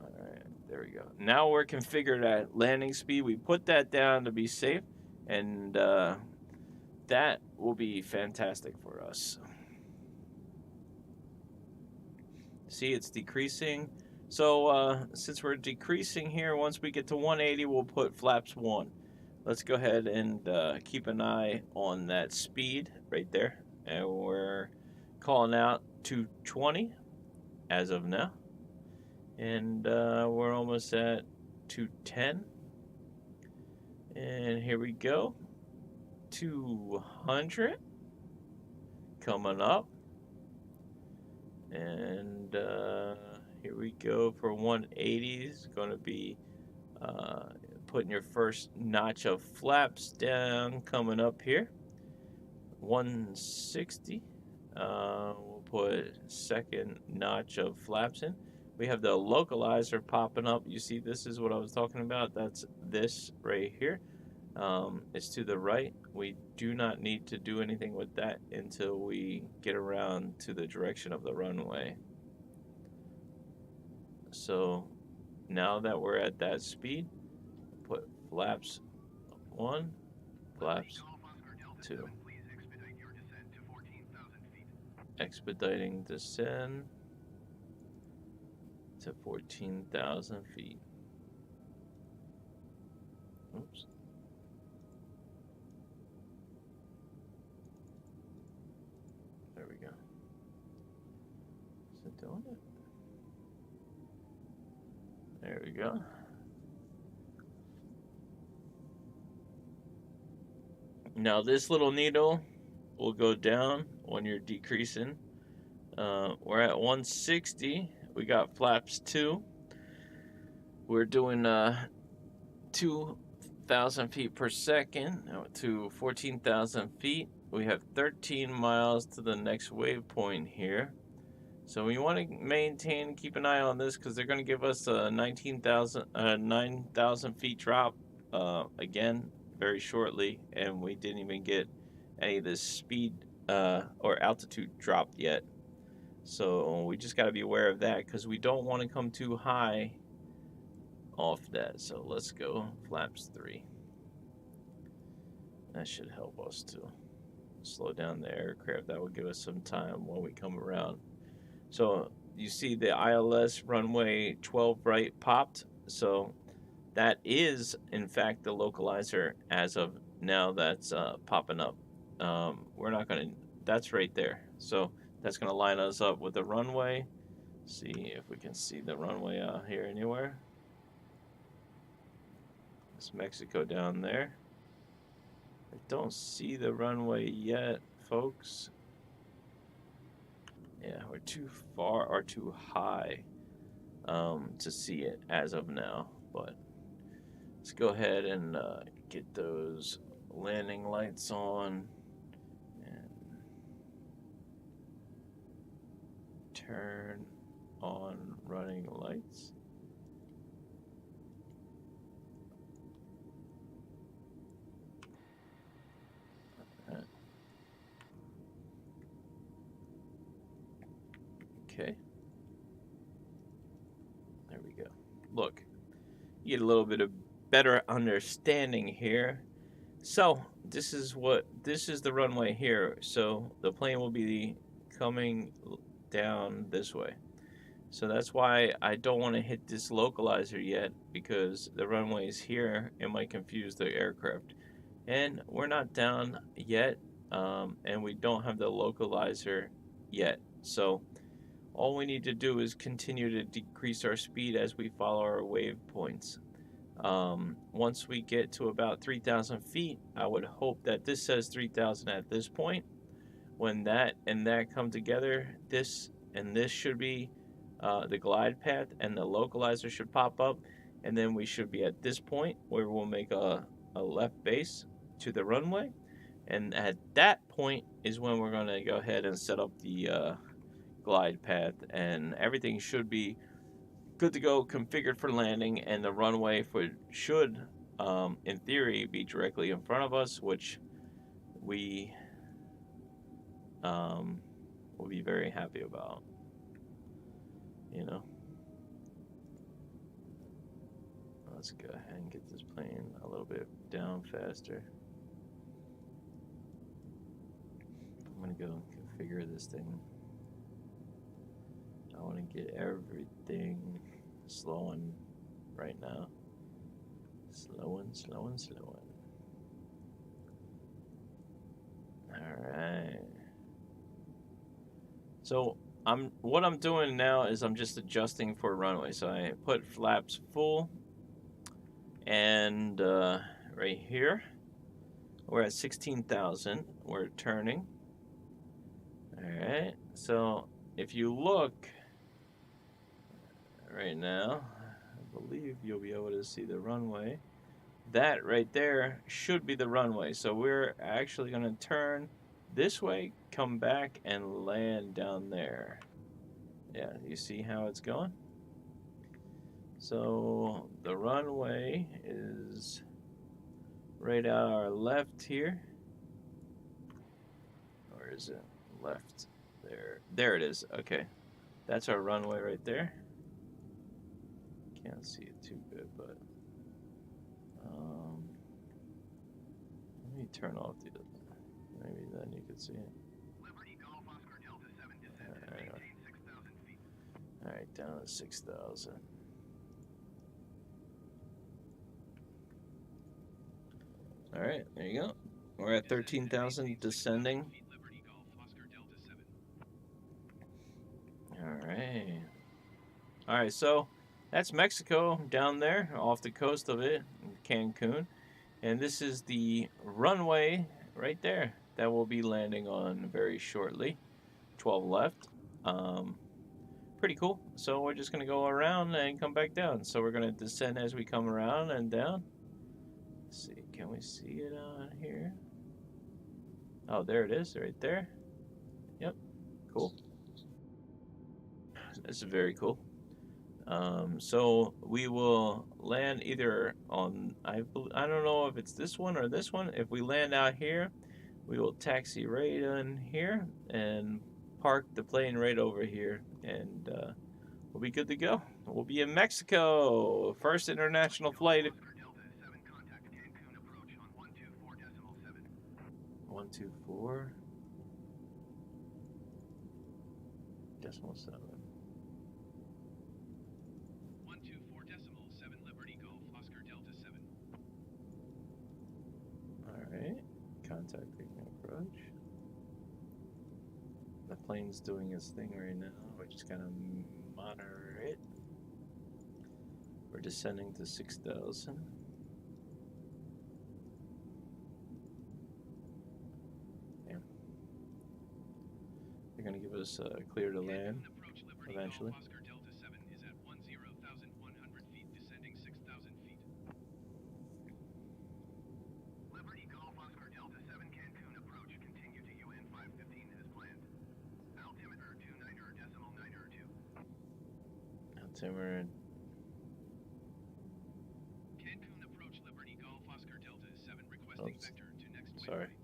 Alright, there we go. Now we're configured at landing speed. We put that down to be safe, and that will be fantastic for us. See, it's decreasing. So since we're decreasing here, once we get to 180, we'll put flaps 1. Let's go ahead and keep an eye on that speed right there. And we're calling out 220 as of now. And we're almost at 210. And here we go. 200 coming up. And here we go for 180. It's going to be putting your first notch of flaps down coming up here. 160. We'll put second notch of flaps in. We have the localizer popping up. You see, this is what I was talking about. That's this right here. It's to the right. We do not need to do anything with that until we get around to the direction of the runway. So now that we're at that speed, put flaps 1, flaps 2. Expediting descend to 14,000 feet. Oops. There we go. Is it doing it? There we go. Now this little needle will go down when you're decreasing. We're at 160. We got flaps 2. We're doing 2,000 feet per second to 14,000 feet. We have 13 miles to the next waypoint here. So we want to maintain, keep an eye on this because they're going to give us a 9,000 feet drop again very shortly, and we didn't even get any of this speed or altitude dropped yet. So we just got to be aware of that because we don't want to come too high off that. So let's go flaps 3. That should help us to slow down the aircraft. That will give us some time when we come around. So you see the ILS runway 12 right popped. So that is in fact the localizer as of now that's popping up. We're not going to, that's right there. So that's going to line us up with the runway. See if we can see the runway out here anywhere. It's Mexico down there. I don't see the runway yet, folks. Yeah, we're too far or too high to see it as of now. But let's go ahead and get those landing lights on and turn on running lights. Okay. There we go. Look, you get a little bit of better understanding here. So this is the runway here. So the plane will be coming down this way. So that's why I don't want to hit this localizer yet, because the runway is here. It might confuse the aircraft. And we're not down yet, and we don't have the localizer yet. So all we need to do is continue to decrease our speed as we follow our wave points. Once we get to about 3,000 feet, I would hope that this says 3,000 at this point. When that and that come together, this and this should be the glide path, and the localizer should pop up, and then we should be at this point where we'll make a left base to the runway, and at that point is when we're going to go ahead and set up the glide path, and everything should be good to go, configured for landing, and the runway should, in theory, be directly in front of us, which we will be very happy about. You know, let's go ahead and get this plane a little bit down faster. I'm gonna go configure this thing. I want to get everything slowing right now. Slowing. Alright. So what I'm doing now is I'm just adjusting for runway. So I put flaps full, and right here we're at 16,000. We're turning. Alright, so if you look right now, I believe you'll be able to see the runway. That right there should be the runway. So we're actually going to turn this way, come back, and land down there. Yeah, you see how it's going? So the runway is right out our left here. Or is it left? There it is. Okay, that's our runway right there. Can't see it too good, but let me turn off the other. Maybe then you could see it. Liberty Golf Oscar Delta 7 descend and maintain 6,000 feet. All right, down to 6,000. All right, there you go. We're at 13,000 descending. Liberty Golf Oscar Delta 7. All right. All right, so that's Mexico down there off the coast of it, Cancun. And this is the runway right there that we'll be landing on very shortly. 12 left. Pretty cool. So we're just going to go around and come back down. So we're going to descend as we come around and down. Let's see, can we see it on here? Oh, there it is, right there. Yep, cool. This is very cool. So we will land either on, I don't know if it's this one or this one. If we land out here, we will taxi right in here and park the plane right over here, and we'll be good to go. We'll be in Mexico. First international flight. Oscar Delta 7 contact Cancun approach on 124.7. 124.7. Liberty Golf Oscar Delta 7. Alright, contacting approach. The plane's doing its thing right now. We're just gonna monitor it. We're descending to 6,000. They're gonna give us clear to land Cancun approach Liberty eventually. Golf Oscar Delta 7 is at 10,100 feet, descending 6,000 feet. Liberty Golf Oscar Delta 7 Cancun approach, continue to UN 515 as planned. Altimeter 29.902. Altimeter. Cancun approach Liberty Golf Oscar Delta 7 requesting vector to next Sorry. waypoint.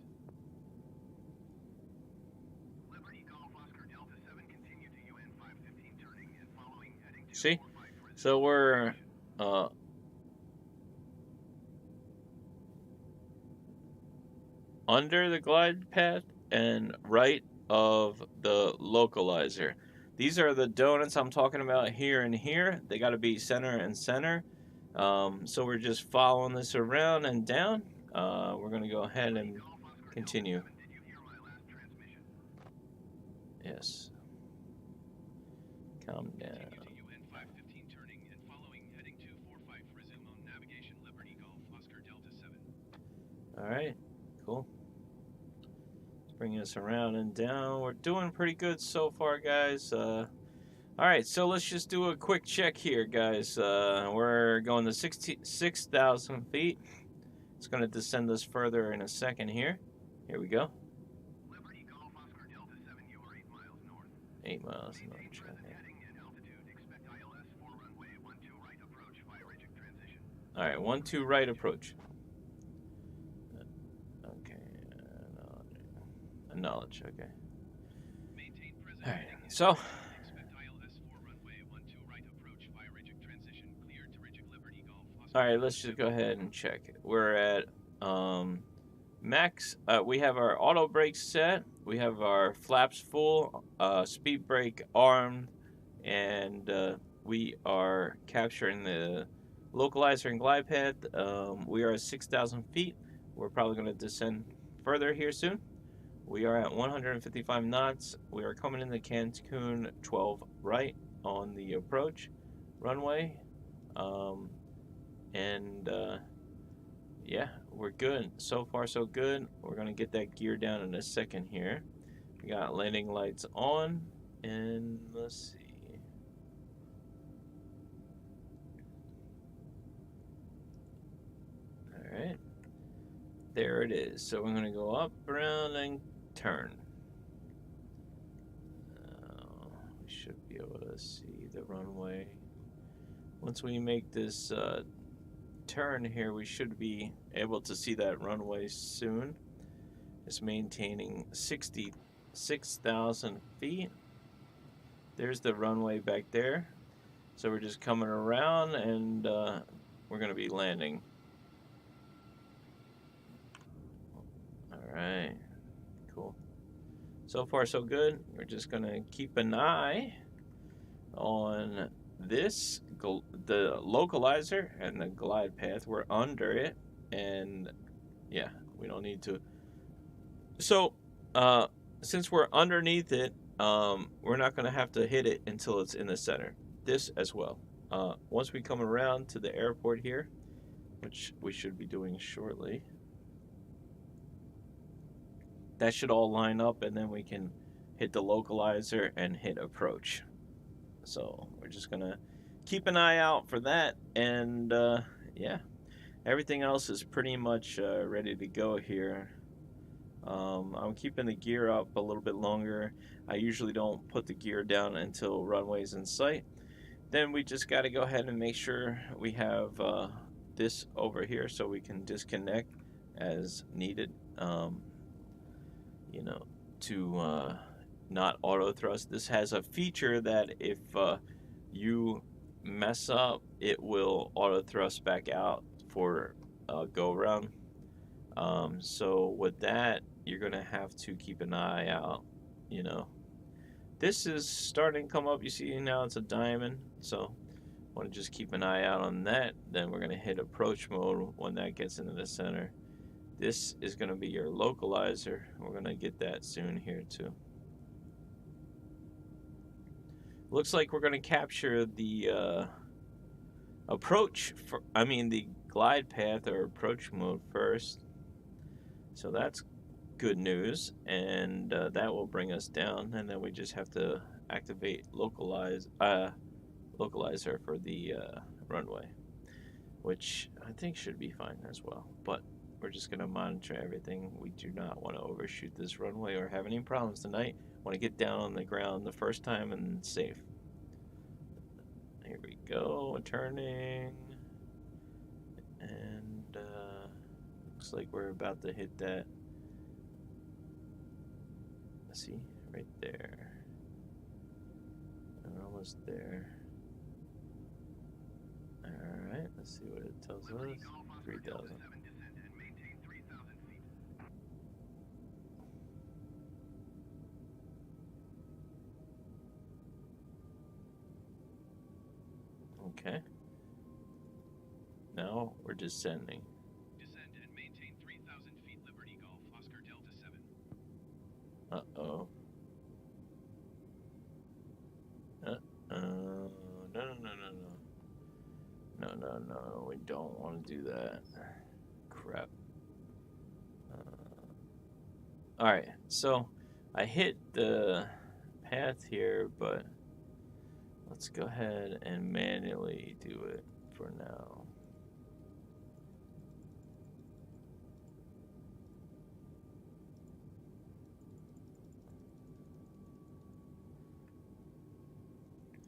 Liberty Golf Oscar Delta 7 continue to UN 515 turning and following heading to See? 45 for So we're under the glide path and right of the localizer. These are the donuts I'm talking about here and here. They got to be center and center. So we're just following this around and down. We're going to go ahead and continue. Did you hear my last transmission? Yes. Calm down. Continue to UN 515 turning and following heading 245. Resume on navigation Liberty Golf Oscar Delta 7. All right. Cool. Bringing us around and down. We're doing pretty good so far, guys. All right, so let's just do a quick check here, guys. We're going to 6,000 feet. It's going to descend us further in a second here. Here we go. Liberty Golf Oscar Delta 7, you are 8 miles north. 8 miles north. Maintain present heading and altitude. Expect ILS for runway 12 right approach via rigid transition. All right, 12 right approach. Okay, knowledge. Okay. Maintain present All right, heading and so. expect ILS for runway 12 right approach via rigid transition. Cleared to rigid Liberty Golf Oscar. All right, let's just go ahead and check it. We're at max. We have our auto brakes set. We have our flaps full, speed brake armed, and we are capturing the localizer and glide path. We are at 6,000 feet. We're probably going to descend further here soon. We are at 155 knots. We are coming into Cancun 12 right on the approach runway. Yeah, we're good. So far, so good. We're going to get that gear down in a second here. We got landing lights on, and let's see. All right. There it is. So we're going to go up, around, and turn. We should be able to see the runway. Once we make this turn here, we should be able to see that runway soon. It's maintaining 66,000 feet. There's the runway back there. So we're just coming around, and we're going to be landing. Alright, cool. So far, so good. We're just going to keep an eye on this, the localizer and the glide path. We're under it, and yeah, we don't need to. So, since we're underneath it, we're not going to have to hit it until it's in the center. This as well. Once we come around to the airport here, which we should be doing shortly, that should all line up, and then we can hit the localizer and hit approach. So we're just gonna keep an eye out for that, and yeah, everything else is pretty much ready to go here. I'm keeping the gear up a little bit longer. I usually don't put the gear down until runway's in sight. Then we just got to go ahead and make sure we have this over here so we can disconnect as needed. You know, to not auto thrust. This has a feature that if you mess up, it will auto thrust back out for go around. So with that, you're gonna have to keep an eye out. You know, this is starting to come up. You see now it's a diamond, so want to just keep an eye out on that. Then we're gonna hit approach mode when that gets into the center. This is going to be your localizer. We're going to get that soon here too. Looks like we're going to capture the approach, the glide path or approach mode first. So that's good news, and that will bring us down, and then we just have to activate localizer for the runway, which I think should be fine as well. But we're just gonna monitor everything. We do not want to overshoot this runway or have any problems tonight. Want to get down on the ground the first time and safe. Here we go, turning, and looks like we're about to hit that. See, right there. We're almost there. Alright, let's see what it tells us. 3,000. Okay. Now we're descending. Descend and maintain 3,000 feet Liberty Golf, Oscar Delta 7. Uh-oh. No, no, no, no, no. No, no, no, we don't want to do that. Crap. Alright, so I hit the path here, but let's go ahead and manually do it for now.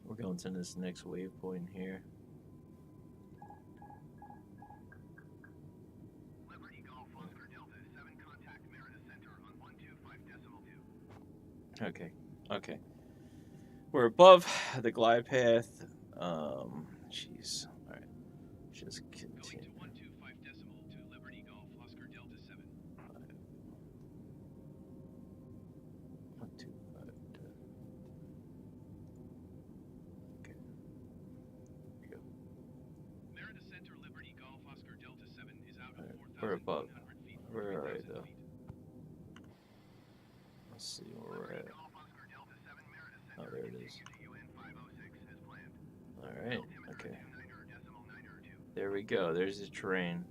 We're going to this next waypoint here. Liberty Golf, Oscar Delta 7, contact Merida Center on 125.2. Okay, okay. We're above the glide path. Jeez. Alright. Just continue. Going to 125.2 Liberty Golf, Oscar Delta 7. 125. Okay. Here we go. Merida Center, Liberty Golf, Oscar Delta 7 is out of 4,100 We're above. feet. We're alright though. Let's see where we're at. Oh, there it is. Alright, okay. There we go. There's the terrain.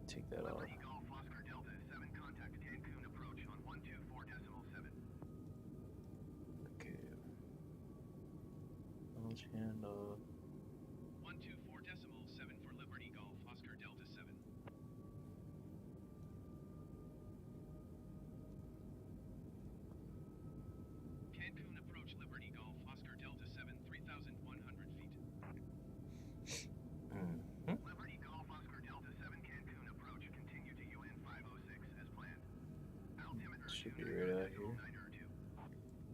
Take that off. Liberty Golf, Oscar Delta 7, contact Cancun approach on 124.7. Okay. Launch handoff. 124.7 for Liberty Golf, Oscar Delta 7. Cancun approach Liberty Golf, Oscar Delta 7, 3,100 feet. Liberty Golf, Oscar Delta 7, Cancun approach, continue to UN 506 as planned. Altimeter Should be right out here.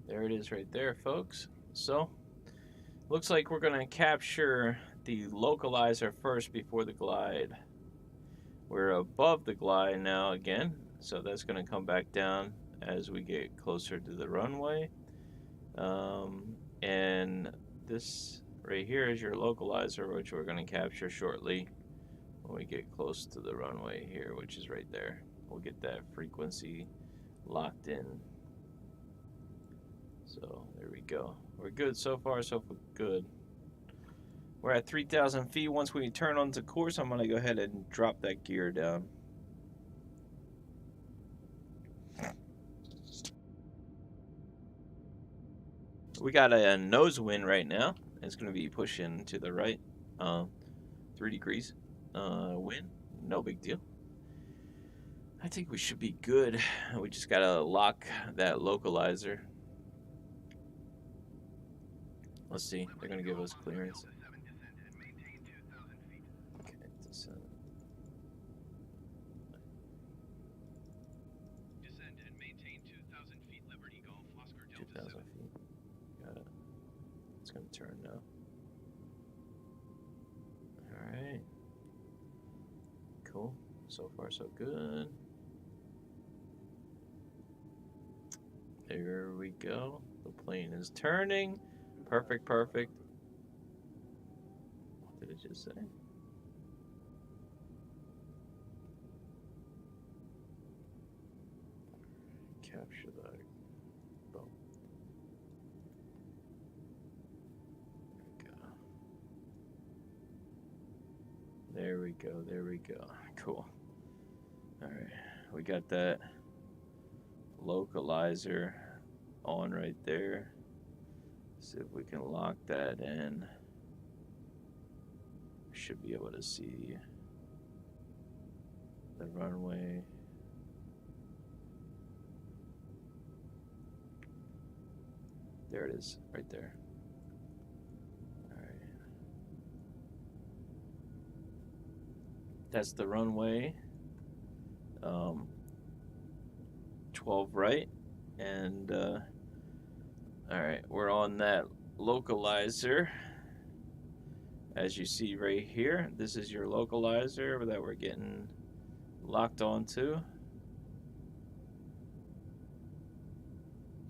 There it is right there, folks. So, looks like we're going to capture the localizer first before the glide. We're above the glide now again, so that's going to come back down as we get closer to the runway. And this right here is your localizer, which we're going to capture shortly when we get close to the runway here, which is right there. We'll get that frequency locked in. So there we go. We're good so far, so good. We're at 3,000 feet. Once we turn onto course, I'm going to go ahead and drop that gear down. We got a nose wind right now. It's going to be pushing to the right. 3 degrees wind. No big deal. I think we should be good. We just got to lock that localizer. Let's see. They're going to give us clearance. Okay, descend. Descend and maintain 2,000 feet Liberty Golf, Oscar Delta 2,000 7. feet. Got it. It's going to turn now. Alright. Cool. So far, so good. There we go. The plane is turning. Perfect, perfect. What did it just say? Capture that. Boom. There we go. There we go. There we go. Cool. All right. we got that localizer on right there. See if we can lock that in. Should be able to see the runway. There it is, right there. All right. That's the runway. 12 right. And, all right, we're on that localizer. As you see right here, this is your localizer that we're getting locked onto.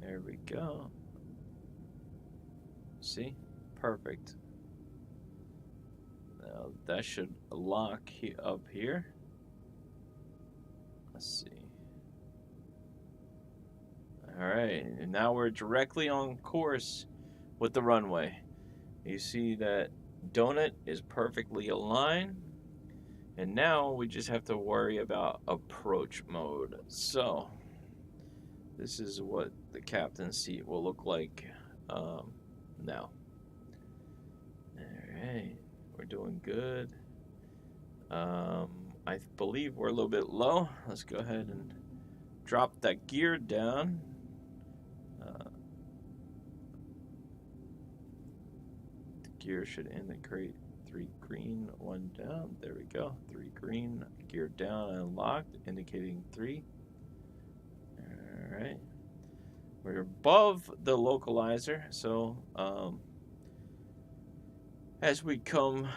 There we go. See? Perfect. Now that should lock up here. Let's see. Alright, and now we're directly on course with the runway. You see that donut is perfectly aligned. And now we just have to worry about approach mode. So, this is what the captain's seat will look like now. Alright, we're doing good. I believe we're a little bit low. Let's go ahead and drop that gear down. The gear should indicate 3 green, 1 down. There we go. 3 green, gear down and locked, indicating 3. Alright. We're above the localizer, so as we come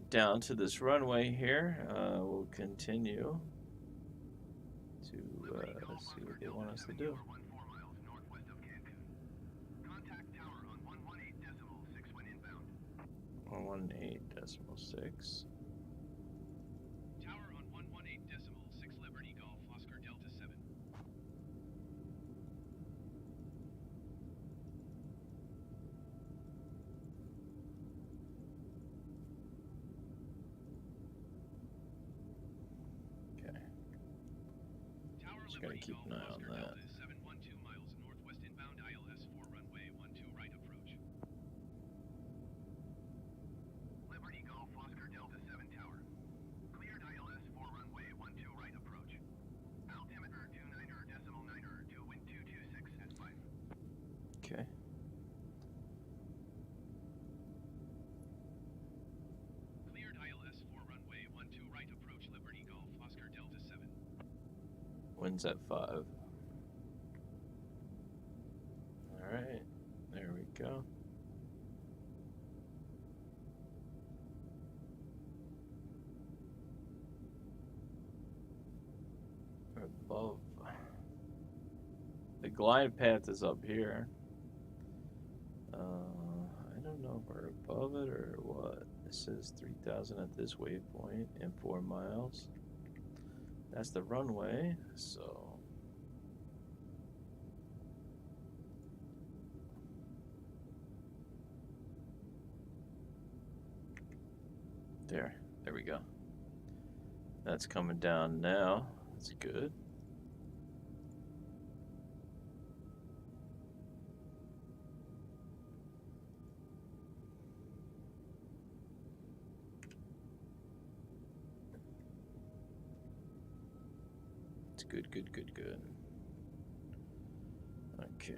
down to this runway here, we'll continue to see what they want us to do. 4 miles northwest of Cancun. Contact tower on 118.6 when inbound. 118.6. Tower on 118.6 Liberty Golf Oscar Delta 7. Okay. Tower Just gotta keep an eye on that. 712 miles northwest inbound ILS 4 runway 12 right approach. Liberty Golf Oscar Delta 7 tower. Cleared ILS 4 runway 12 right approach. Altimeter 29.9 to wind 226 at 5. Okay. Cleared ILS 4 runway 12 right approach Liberty Golf Oscar Delta 7. Wind's at 5. Alright, there we go. We're above. The glide path is up here. I don't know if we're above it or what. It says 3,000 at this waypoint and 4 miles. That's the runway, so. There we go. That's coming down now. That's good. It's good. Okay.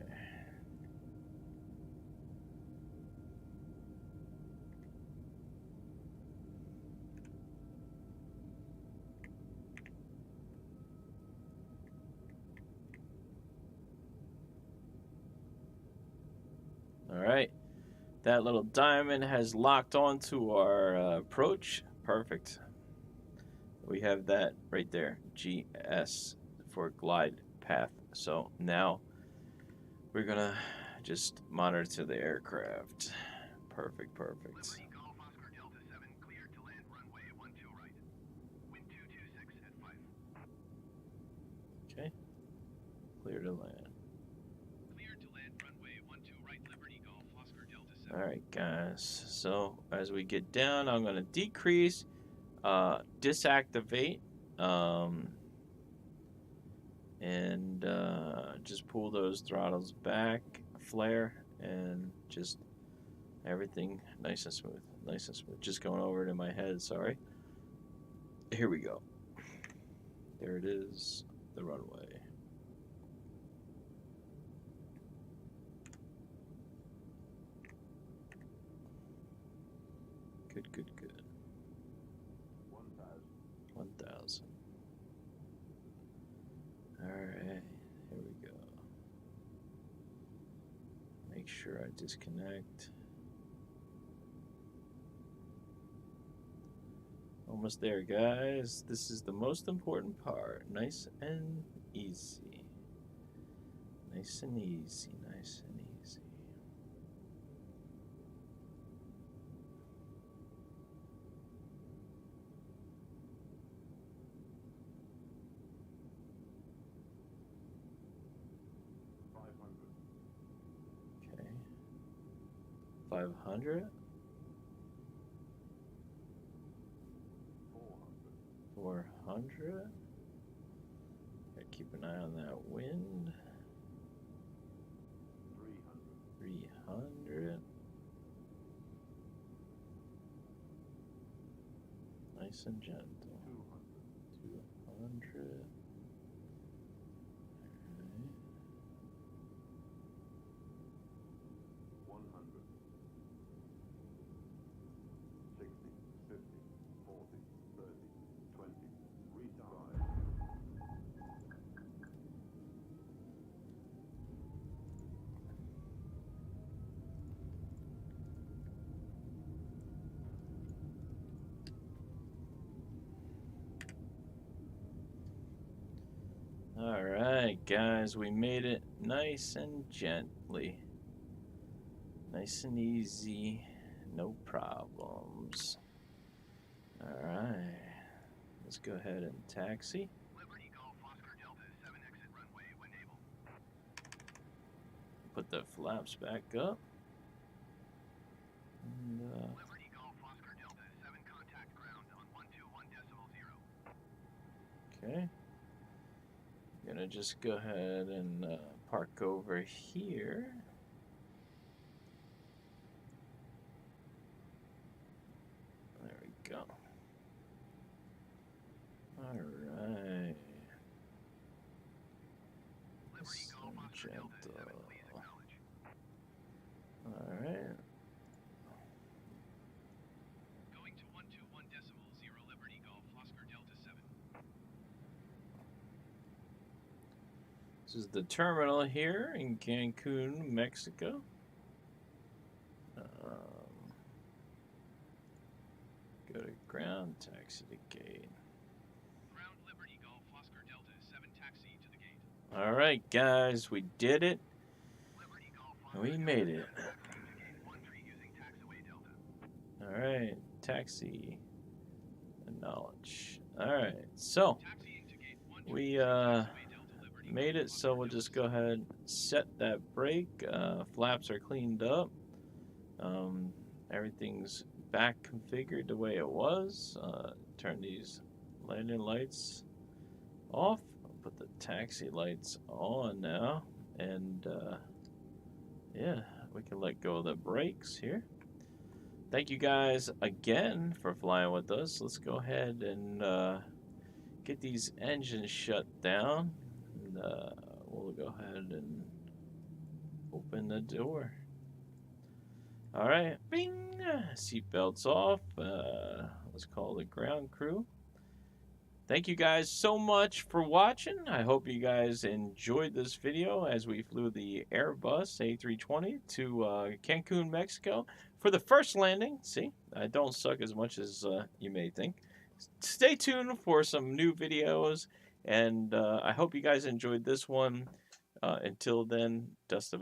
All right. That little diamond has locked onto our approach. Perfect. We have that right there, GS for glide path. So now we're gonna just monitor the aircraft. Perfect. Liberty Golf Oscar Delta 7 cleared to land runway 12 right. Wind 226 at 5. Okay. Clear to land. Cleared to land runway 12 right Liberty Golf Oscar Delta 7. All right, guys. So as we get down, I'm gonna decrease, disactivate, and just pull those throttles back, flare, and just everything nice and smooth. Nice and smooth. Just going over it in my head, sorry. Here we go. There it is, the runway. Good, good, good. 1,000. Alright, here we go. Make sure I disconnect. Almost there, guys. This is the most important part. Nice and easy. Nice and easy, nice and easy. Okay. 500. 400. Gotta keep an eye on that wind. 300. Nice and gentle. 200. Alright, guys, we made it nice and gently. Nice and easy. No problems. Alright. Let's go ahead and taxi. Liberty Golf Oscar Delta 7 exit runway when able. Put the flaps back up. And, Liberty Golf Oscar Delta 7 contact ground on 121.0. okay. Gonna just go ahead and park over here. There we go. Alright. Liberty Golf Oscar Delta 7, please acknowledge. Alright. Going to 121.0 Liberty Golf Oscar Delta 7. This is the terminal here in Cancun, Mexico. Go to ground, taxi to gate. Ground Liberty Golf Oscar Delta 7 taxi to the gate. Alright, guys, we did it. Liberty Golf Oscar We made it. using taxiway Delta. Alright, taxi. Acknowledge. Alright, so Taxiing to gate 1 we made it, so we'll just go ahead and set that brake. Flaps are cleaned up. Everything's back configured the way it was. Turn these landing lights off. I'll put the taxi lights on now, and yeah, we can let go of the brakes here. Thank you guys again for flying with us. Let's go ahead and get these engines shut down. And, we'll go ahead and open the door. All right, bing, seatbelts off. Let's call the ground crew. Thank you guys so much for watching. I hope you guys enjoyed this video as we flew the Airbus A320 to Cancun, Mexico for the first landing. See, I don't suck as much as you may think. Stay tuned for some new videos, and I hope you guys enjoyed this one. Until then, dust of